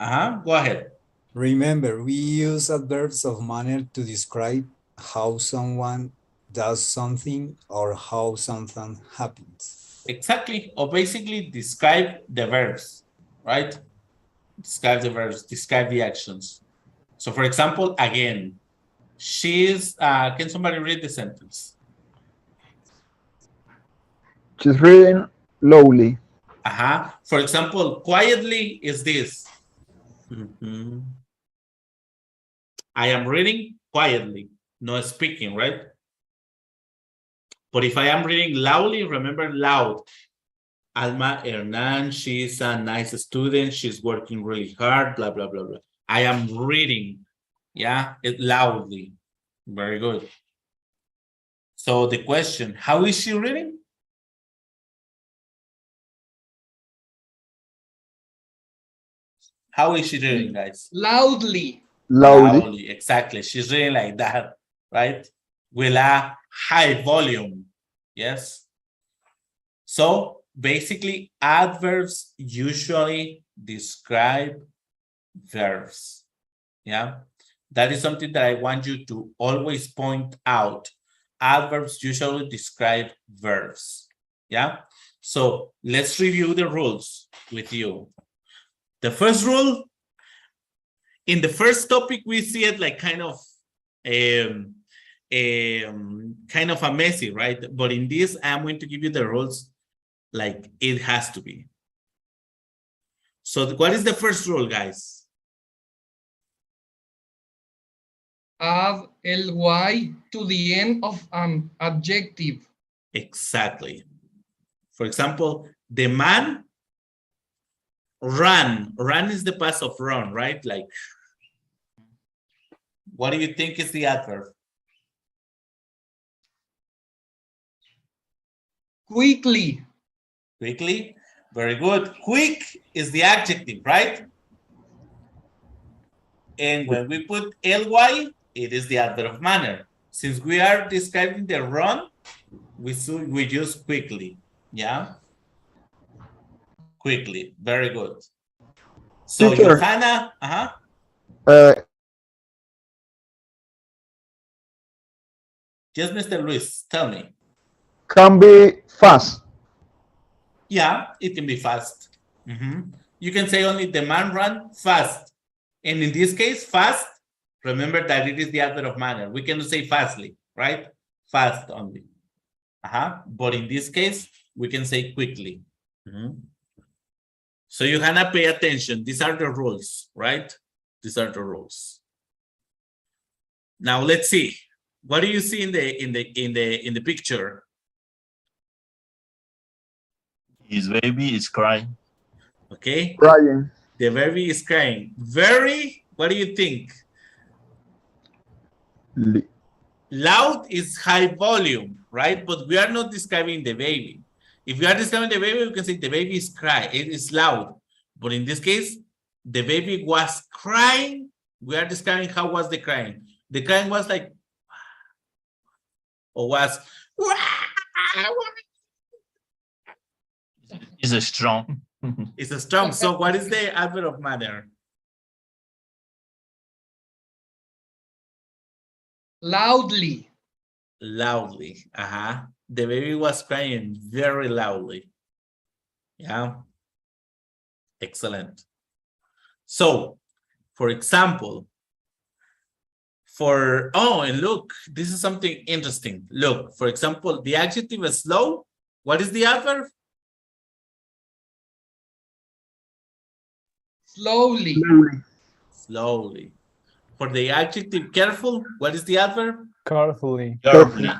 Go ahead. Remember, we use adverbs of manner to describe how someone does something or how something happens. Exactly. Or basically describe the verbs, right? Describe the verbs, describe the actions. So for example, again, she's, can somebody read the sentence? She's reading slowly. For example, quietly is this. I am reading quietly, not speaking, right? But if I am reading loudly, remember loud. Alma Hernan, she's a nice student. She's working really hard, blah, blah, blah, blah. I am reading, yeah, it loudly. Very good. So the question, how is she reading? How is she reading, guys? Loudly. Loudly. Exactly. She's reading like that, right? With a high volume. Yes. So basically, adverbs usually describe verbs. Yeah. That is something that I want you to always point out. Adverbs usually describe verbs. Yeah. So let's review the rules with you. The first rule, in the first topic, we see it like kind of a messy, right? But in this, I'm going to give you the rules like it has to be. So what is the first rule, guys? Add ly to the end of an adjective. Exactly. For example, the man ran. Run is the past of run, right? Like, what do you think is the adverb? Quickly. Quickly. Very good. Quick is the adjective, right? And when we put ly, it is the adverb of manner. Since we are describing the run, we use quickly. Yeah. Quickly. Very good. So Teacher. Johanna, just Mr. Luis, tell me. Can be fast. Yeah, it can be fast. You can say only the man ran fast. And in this case, fast, remember that it is the adverb of manner. We cannot say fastly, right? Fast only. But in this case, we can say quickly. So Johanna, pay attention. These are the rules, right? These are the rules. Now let's see. What do you see in the picture? His baby is crying. Okay. Crying. The baby is crying. Very, what do you think? Loud is high volume, right? But we are not describing the baby. If we are describing the baby, we can say the baby is crying. It is loud. But in this case, the baby was crying. We are describing how was the crying. The crying was like, or was, Is a strong. it's a strong. So what is the adverb of manner? Loudly. Loudly. The baby was crying very loudly. Yeah. Excellent. So, for example, and look, this is something interesting. Look, for example, the adjective is slow. What is the adverb? Slowly. Slowly. For the adjective careful, what is the adverb? Carefully. Carefully.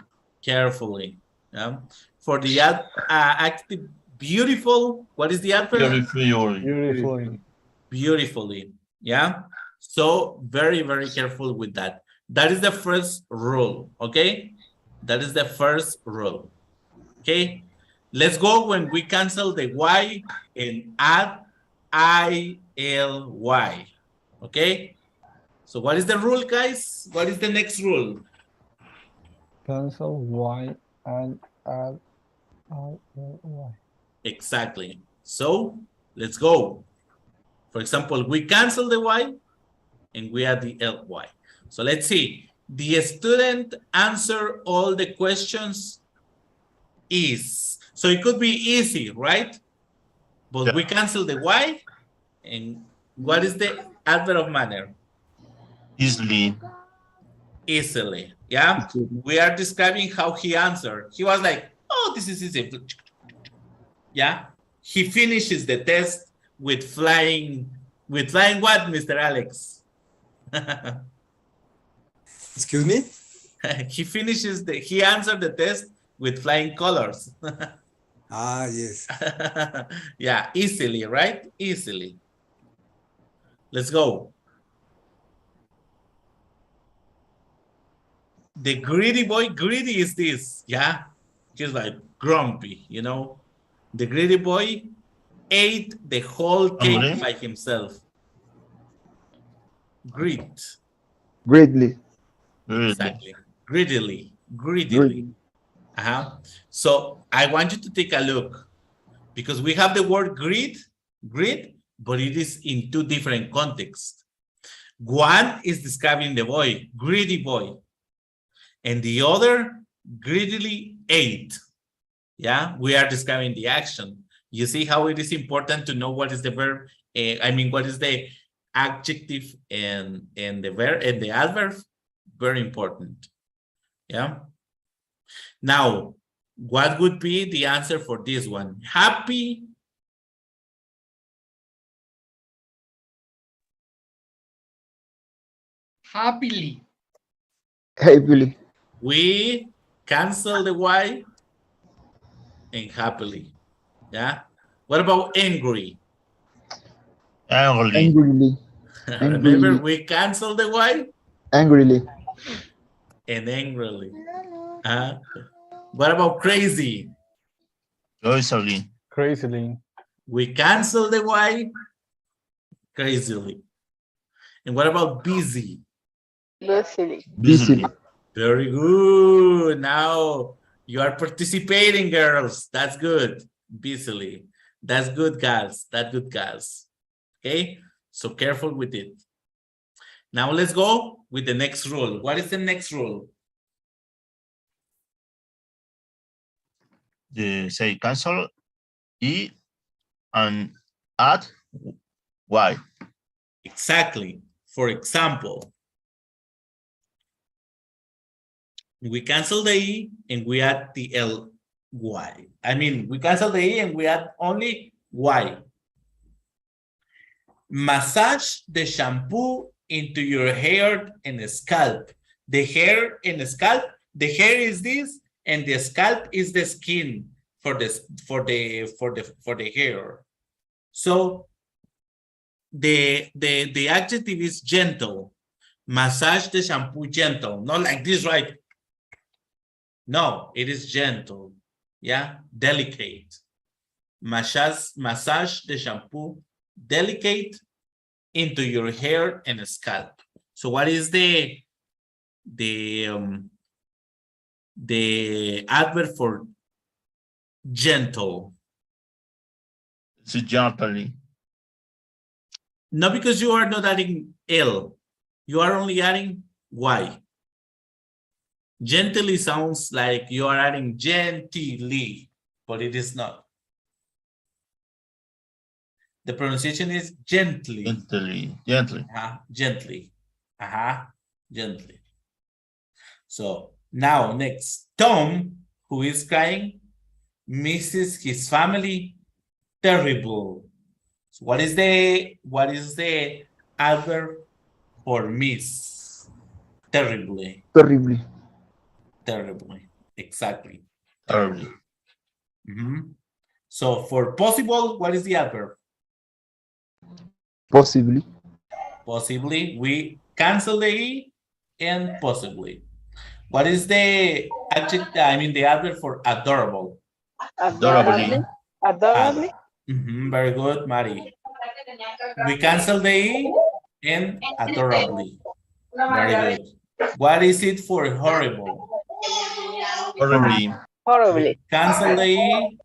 Carefully. Yeah. For the adjective beautiful, what is the adverb? Beautifully. Beautifully. Yeah. So very, very careful with that. That is the first rule. Okay. That is the first rule. Okay. Let's go when we cancel the Y and add ILY. Okay. So what is the rule, guys? What is the next rule? Cancel Y and add I-L-Y. Exactly. So let's go. For example, we cancel the Y and we add the LY. So let's see. The student answer all the questions is. So it could be easy, right? But Yeah. we cancel the Y. And what is the adverb of manner? Easily. Easily. Yeah. We are describing how he answered. He was like, oh, this is easy. Yeah. He finishes the test with flying what, Mr. Alex? Excuse me? He answered the test with flying colors. Yes. Yeah, easily, right? Easily. Let's go. The greedy boy, greedy is this, yeah? He's like grumpy, you know? The greedy boy ate the whole cake Hungry? by himself. Greed. Greatly. Really? Exactly. Greedily. Greedily. Greatly. So I want you to take a look because we have the word greed, but it is in two different contexts. One is describing the boy, greedy boy, and the other greedily ate. Yeah, we are describing the action. You see how it is important to know what is the verb, what is the adjective and the verb and the adverb? Very important. Yeah. Now, what would be the answer for this one? Happy. Happily. Happily. We cancel the Y and happily. Yeah. What about angry? Angrily. Angrily. Remember, Angrily. we cancel the Y Angrily. and angrily. What about crazy? Joyfully. Crazily. We cancel the Y crazily. And what about busy? Lucily. Busily. Very good. Now you are participating, girls. That's good. Busily. That's good, guys. That's good, guys. Okay. So careful with it. Now let's go with the next rule. What is the next rule? They say cancel E and add Y. Exactly. For example, we cancel the E and we add the LY. We cancel the E and we add only Y. Massage the shampoo into your hair and scalp. The hair and scalp, the hair is this and the scalp is the skin for the hair. So the adjective is gentle. Massage the shampoo gentle, not like this, right? No, it is gentle. Yeah, delicate. Massage the shampoo delicate into your hair and scalp. So what is the adverb for gentle? It's gently. No, because you are not adding L. You are only adding Y. Gently sounds like you are adding gently, but it is not. The pronunciation is gently. Gently. Gently. Gently. So now next, Tom, who is crying, misses his family terrible. So what is the adverb for miss? Terribly. Terribly. Terribly. Exactly. Terribly. So for possible, what is the adverb? Possibly. Possibly. We cancel the E and possibly. What is the adjective? The adverb for adorable? Adorably. Adorably. Very good, Mari. We cancel the E and adorably. Very good. What is it for horrible? Horribly. Horribly. Cancel the E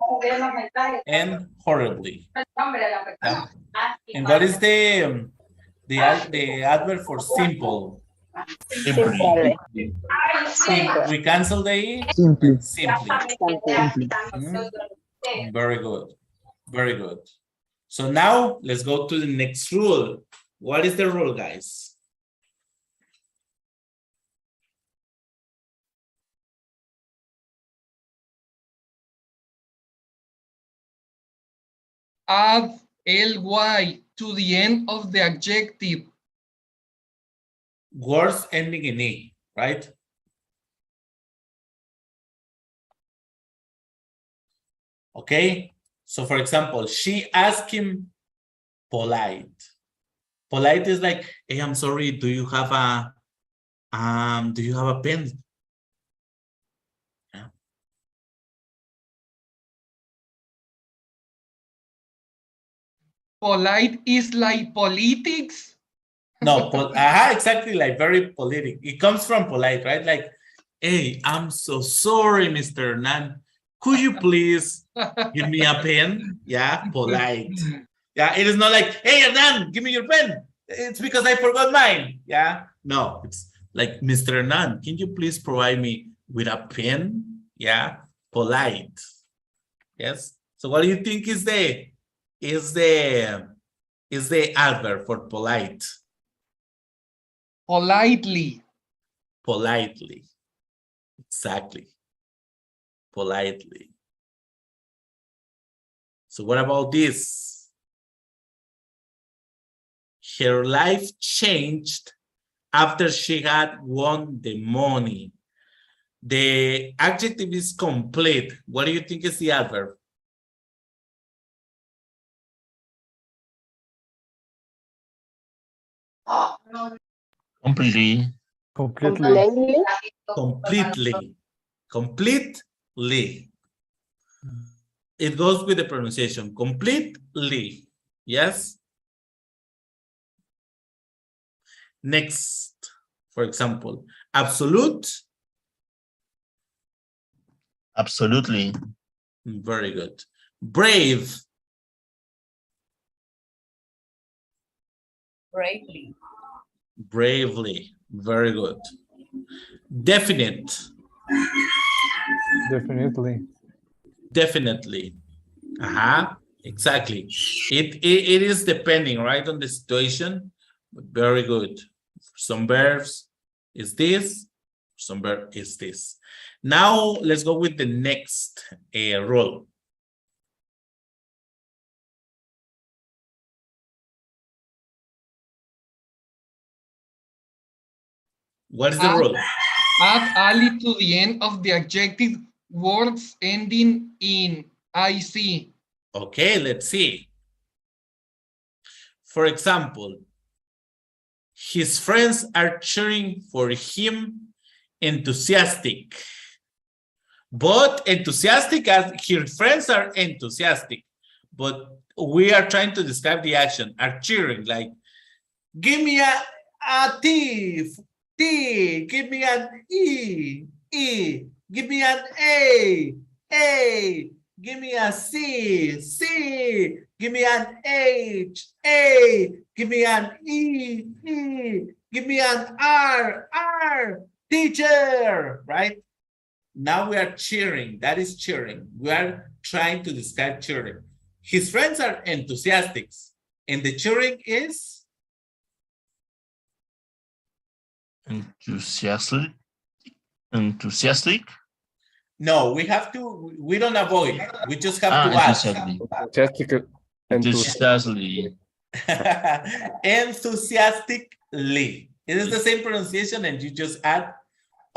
and horribly. Yeah. And what is the adverb for simple? Simply. We cancel the E. Simply. Simply. Simply. Very good. Very good. So now let's go to the next rule. What is the rule, guys? Add ly to the end of the adjective. Words ending in E, right? Okay. So for example, she asked him polite. Polite is like, hey, I'm sorry, do you have a pen? Polite is like politics. No, exactly, like very politic. It comes from polite, right? Like, hey, I'm so sorry, Mr. Hernan. Could you please give me a pen? Yeah, polite. Yeah, it is not like, hey, Hernan, give me your pen. It's because I forgot mine. Yeah, no, it's like, Mr. Hernan, can you please provide me with a pen? Yeah, polite. Yes. So what do you think is the adverb for polite? Politely. Politely. Exactly. Politely. So what about this? Her life changed after she had won the money. The adjective is complete. What do you think is the adverb? Completely. Completely. Completely. Completely. It goes with the pronunciation. Completely. Yes. Next, for example, absolute. Absolutely. Very good. Brave. Bravely. Bravely. Very good. Definite. Definitely. Definitely. Exactly. It is depending, right, on the situation. Very good. Some verbs is this, some verb is this. Now let's go with the next rule. What is the rule? Add ali to the end of the adjective words ending in IC. Okay, let's see. For example, his friends are cheering for him, enthusiastic. But enthusiastic, as his friends are enthusiastic. But we are trying to describe the action, are cheering, like, give me a T, give me an E, give me an A, give me a C, give me an H, give me an E, give me an R, teacher, right? Now we are cheering. That is cheering. We are trying to describe cheering. His friends are enthusiastic, and the cheering is Enthusiastic. Enthusiastic. no. We have to. We don't avoid. We just have to add. Enthusiastically. Enthusiastically. It is the same pronunciation, and you just add.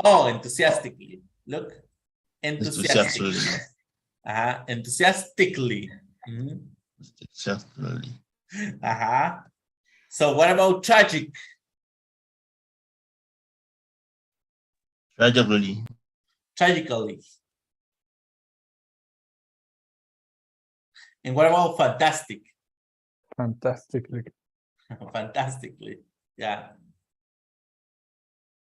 Oh, enthusiastically. Look, enthusiastically. Enthusiastically. Enthusiastically. So what about tragic? Tragically. Tragically. And what about fantastic? Fantastically. Fantastically. Yeah.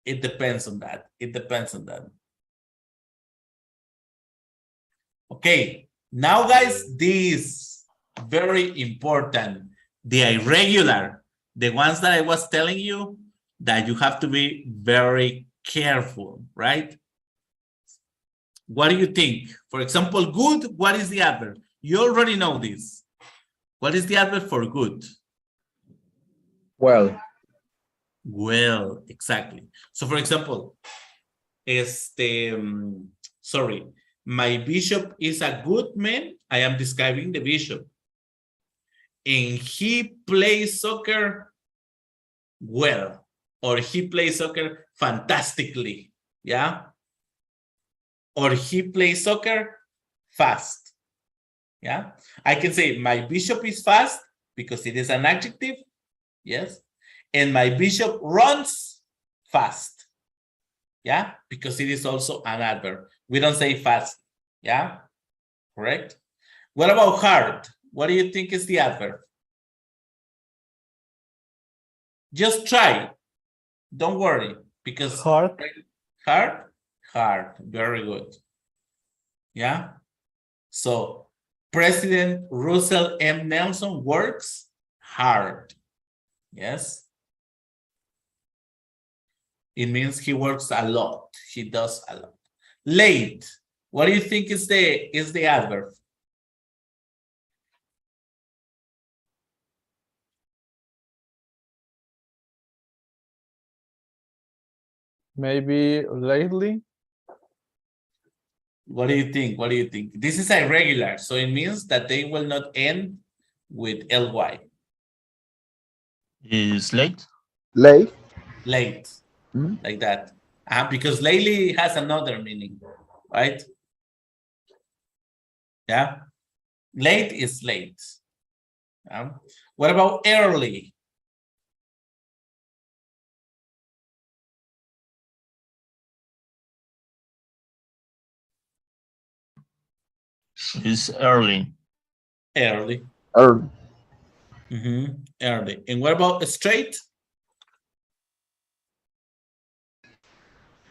It depends on that. It depends on that. Okay. Now, guys, this very important. The irregular, the ones that I was telling you that you have to be very careful, right? What do you think? For example, good, what is the adverb? You already know this. What is the adverb for good? Well. Well, exactly. So for example, sorry, my bishop is a good man. I am describing the bishop. And he plays soccer well, or he plays soccer fantastically. Yeah. Or he plays soccer fast. Yeah. I can say my bishop is fast because it is an adjective. Yes. And my bishop runs fast. Yeah. Because it is also an adverb. We don't say fast. Yeah. Correct. What about hard? What do you think is the adverb? Just try. Don't worry, because Hard. hard, very good. Yeah. So President Russell M. Nelson works hard. Yes. It means he works a lot. He does a lot. Late. What do you think is the adverb? Maybe lately. What do you think? What do you think? This is irregular, so it means that they will not end with ly. Is late. Late. Late, Hmm? like that. Because lately has another meaning, right? Yeah. Late is late. What about early? Is early. Early. Early. Early. And what about straight?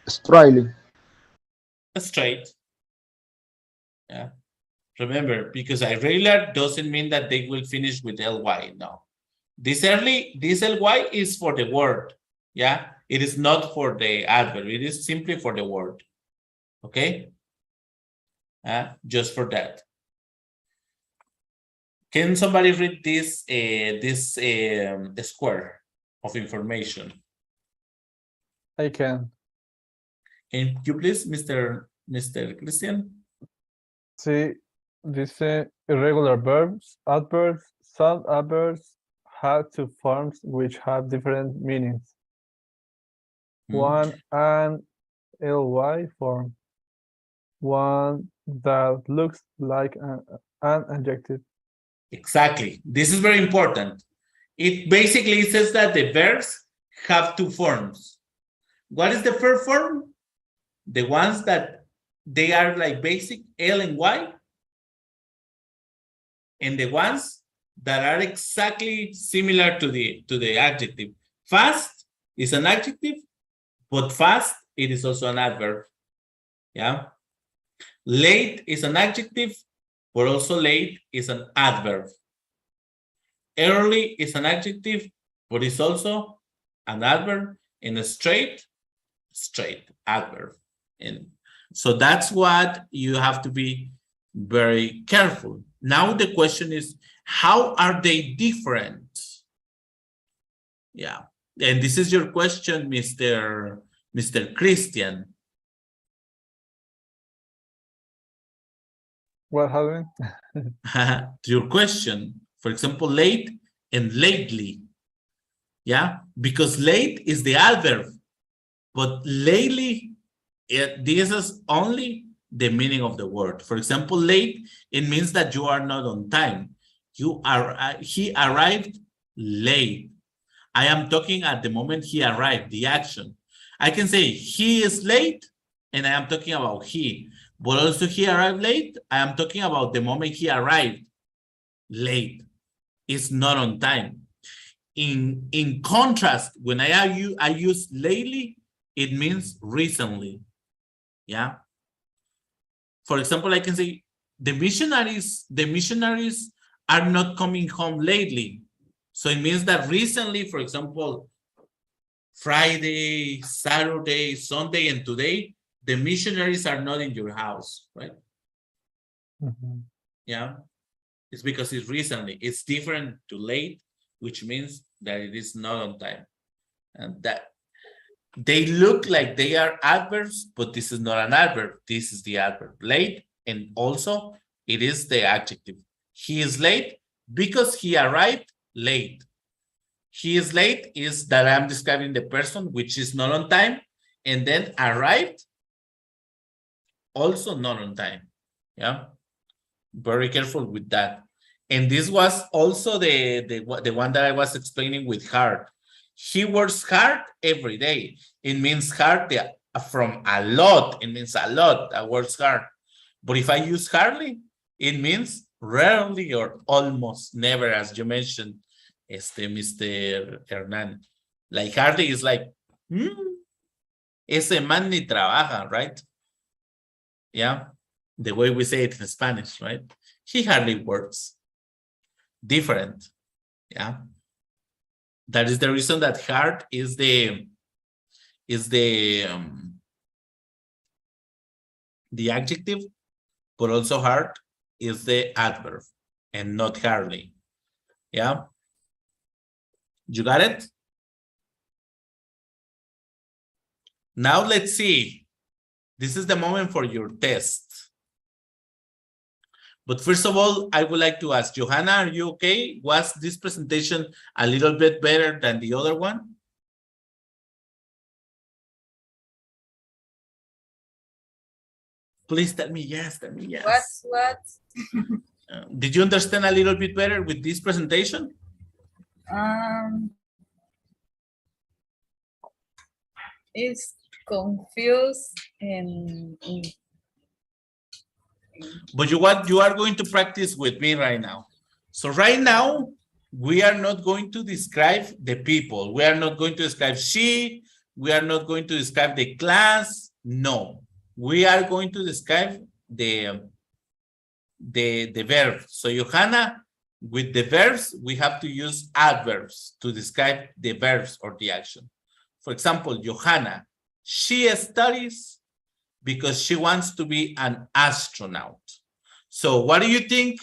Straightly. Straight. Yeah. Remember, because irregular doesn't mean that they will finish with ly. No. This ly is for the word. Yeah. It is not for the adverb. It is simply for the word. Okay. Just for that. Can somebody read this square of information? I can. Can you please, Mr. Christian? See, dice irregular verbs, adverbs, some adverbs have two forms which have different meanings. One an ly form, one that looks like an adjective. Exactly. This is very important. It basically says that the verbs have two forms. What is the first form? The ones that they are like basic L and Y. And the ones that are exactly similar to the adjective. Fast is an adjective, but fast, it is also an adverb. Yeah. Late is an adjective, but also late is an adverb. Early is an adjective, but it's also an adverb. And straight adverb. And so that's what you have to be very careful. Now the question is, how are they different? Yeah. And this is your question, Mr. Christian. What happened? Your question, for example, late and lately. Yeah, because late is the adverb, but lately, this is only the meaning of the word. For example, late, it means that you are not on time. He arrived late. I am talking at the moment he arrived, the action. I can say he is late, and I am talking about he. But also he arrived late, I am talking about the moment he arrived late. It's not on time. In contrast, when I use lately, it means recently. Yeah. For example, I can say the missionaries are not coming home lately. So it means that recently, for example, Friday, Saturday, Sunday, and today, the missionaries are not in your house, right? Yeah. It's because it's recently. It's different to late, which means that it is not on time. And that they look like they are adverbs, but this is not an adverb. This is the adverb. Late, and also it is the adjective. He is late because he arrived late. He is late is that I'm describing the person which is not on time, and then arrived, also not on time. Yeah. Very careful with that. And this was also the one that I was explaining with hard. He works hard every day. It means hard from a lot. It means a lot that works hard. But if I use hardly, it means rarely or almost never, as you mentioned, Mr. Hernan. Like hardly is like, ese man ni trabaja, right? Yeah, the way we say it in Spanish, right? He hardly works. Different, yeah. That is the reason that hard is the adjective, but also hard is the adverb and not hardly. Yeah. You got it? Now let's see. This is the moment for your test. But first of all, I would like to ask, Johanna, are you okay? Was this presentation a little bit better than the other one? Please tell me yes, tell me yes. What? Did you understand a little bit better with this presentation? Is confused in But you are going to practice with me right now. So right now, we are not going to describe the people. We are not going to describe she. We are not going to describe the class. No, we are going to describe the verb. So Johanna, with the verbs, we have to use adverbs to describe the verbs or the action. For example, Johanna, she studies because she wants to be an astronaut. So what do you think?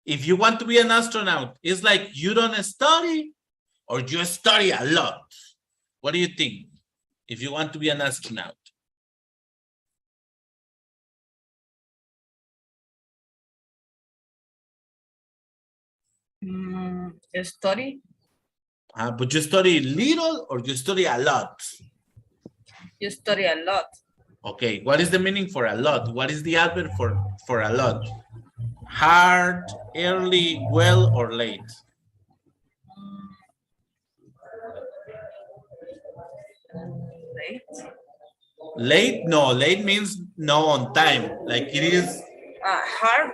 If you want to be an astronaut, it's like you don't study or you study a lot. What do you think? If you want to be an astronaut? study. But you study little or you study a lot? You study a lot. Okay, what is the meaning for a lot? What is the adverb for a lot? Hard, early, well, or late? Late. Late? No, late means no on time. Like it is. Hard.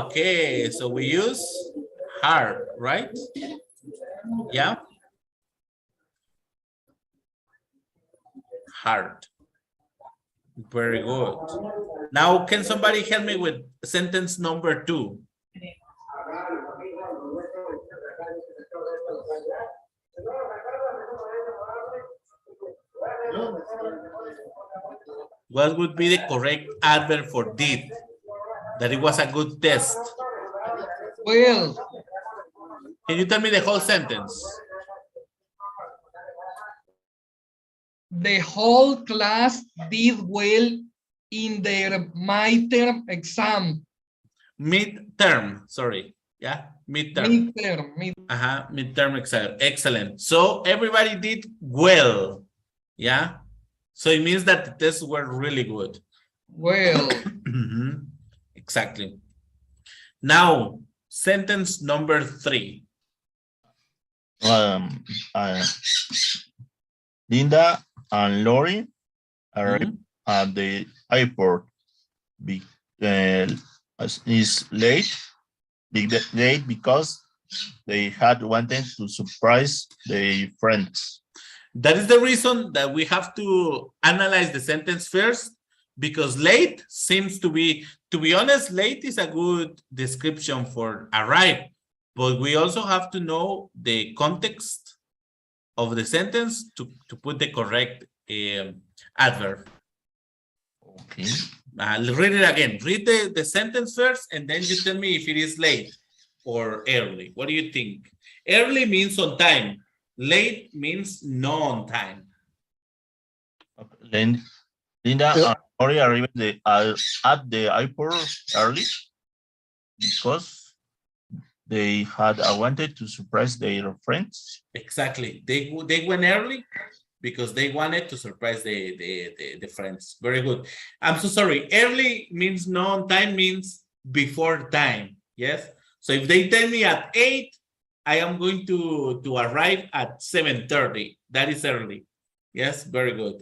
Okay. So we use hard, right? Yeah. Hard. Very good. Now, can somebody help me with sentence number 2? What would be the correct adverb for did? That it was a good test. Well, Can you tell me the whole sentence? the whole class did well in their midterm exam. Midterm, sorry. Yeah, midterm. Midterm exam. Excellent. So everybody did well. Yeah. So it means that the tests were really good. Well, Exactly. Now, sentence number 3. Linda and Lori arrived at the airport. Is late because they had wanted to surprise their friends. That is the reason that we have to analyze the sentence first, because late seems to be honest, late is a good description for arrive, but we also have to know the context of the sentence to put the correct adverb. Okay. Read it again. Read the sentence first, and then you tell me if it is late or early. What do you think? Early means on time. Late means no on time. Okay. Linda and Lori arrived at the airport early because they had wanted to surprise their friends. Exactly. They went early because they wanted to surprise the friends. Very good. I'm so sorry. Early means no on time, means before time. Yes. So if they tell me at 8, I am going to arrive at 7:30. That is early. Yes, very good.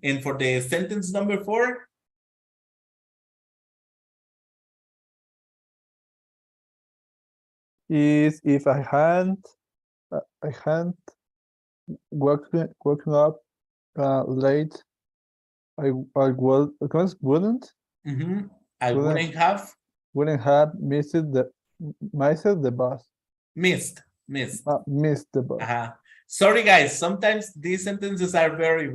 And for the sentence number 4. Is if I hadn't waking up late. I wouldn't I wouldn't have missed the bus. missed. Missed the bus. Sorry, guys. Sometimes these sentences are very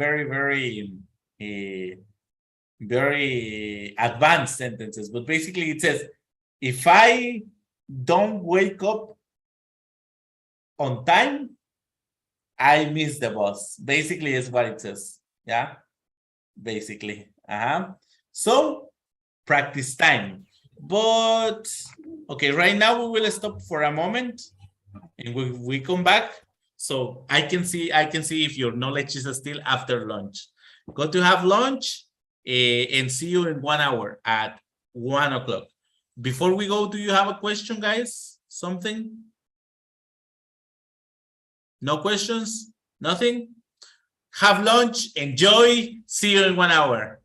advanced sentences, but basically it says, if I don't wake up on time, I miss the bus. Basically, is what it says. Yeah, basically. So practice time. But okay, right now we will stop for a moment, and we come back. So I can see if your knowledge is still after lunch. Go to have lunch, and see you in 1 hour at 1 o'clock. Before we go, do you have a question, guys? Something? No questions? Nothing? Have lunch, enjoy, see you in 1 hour.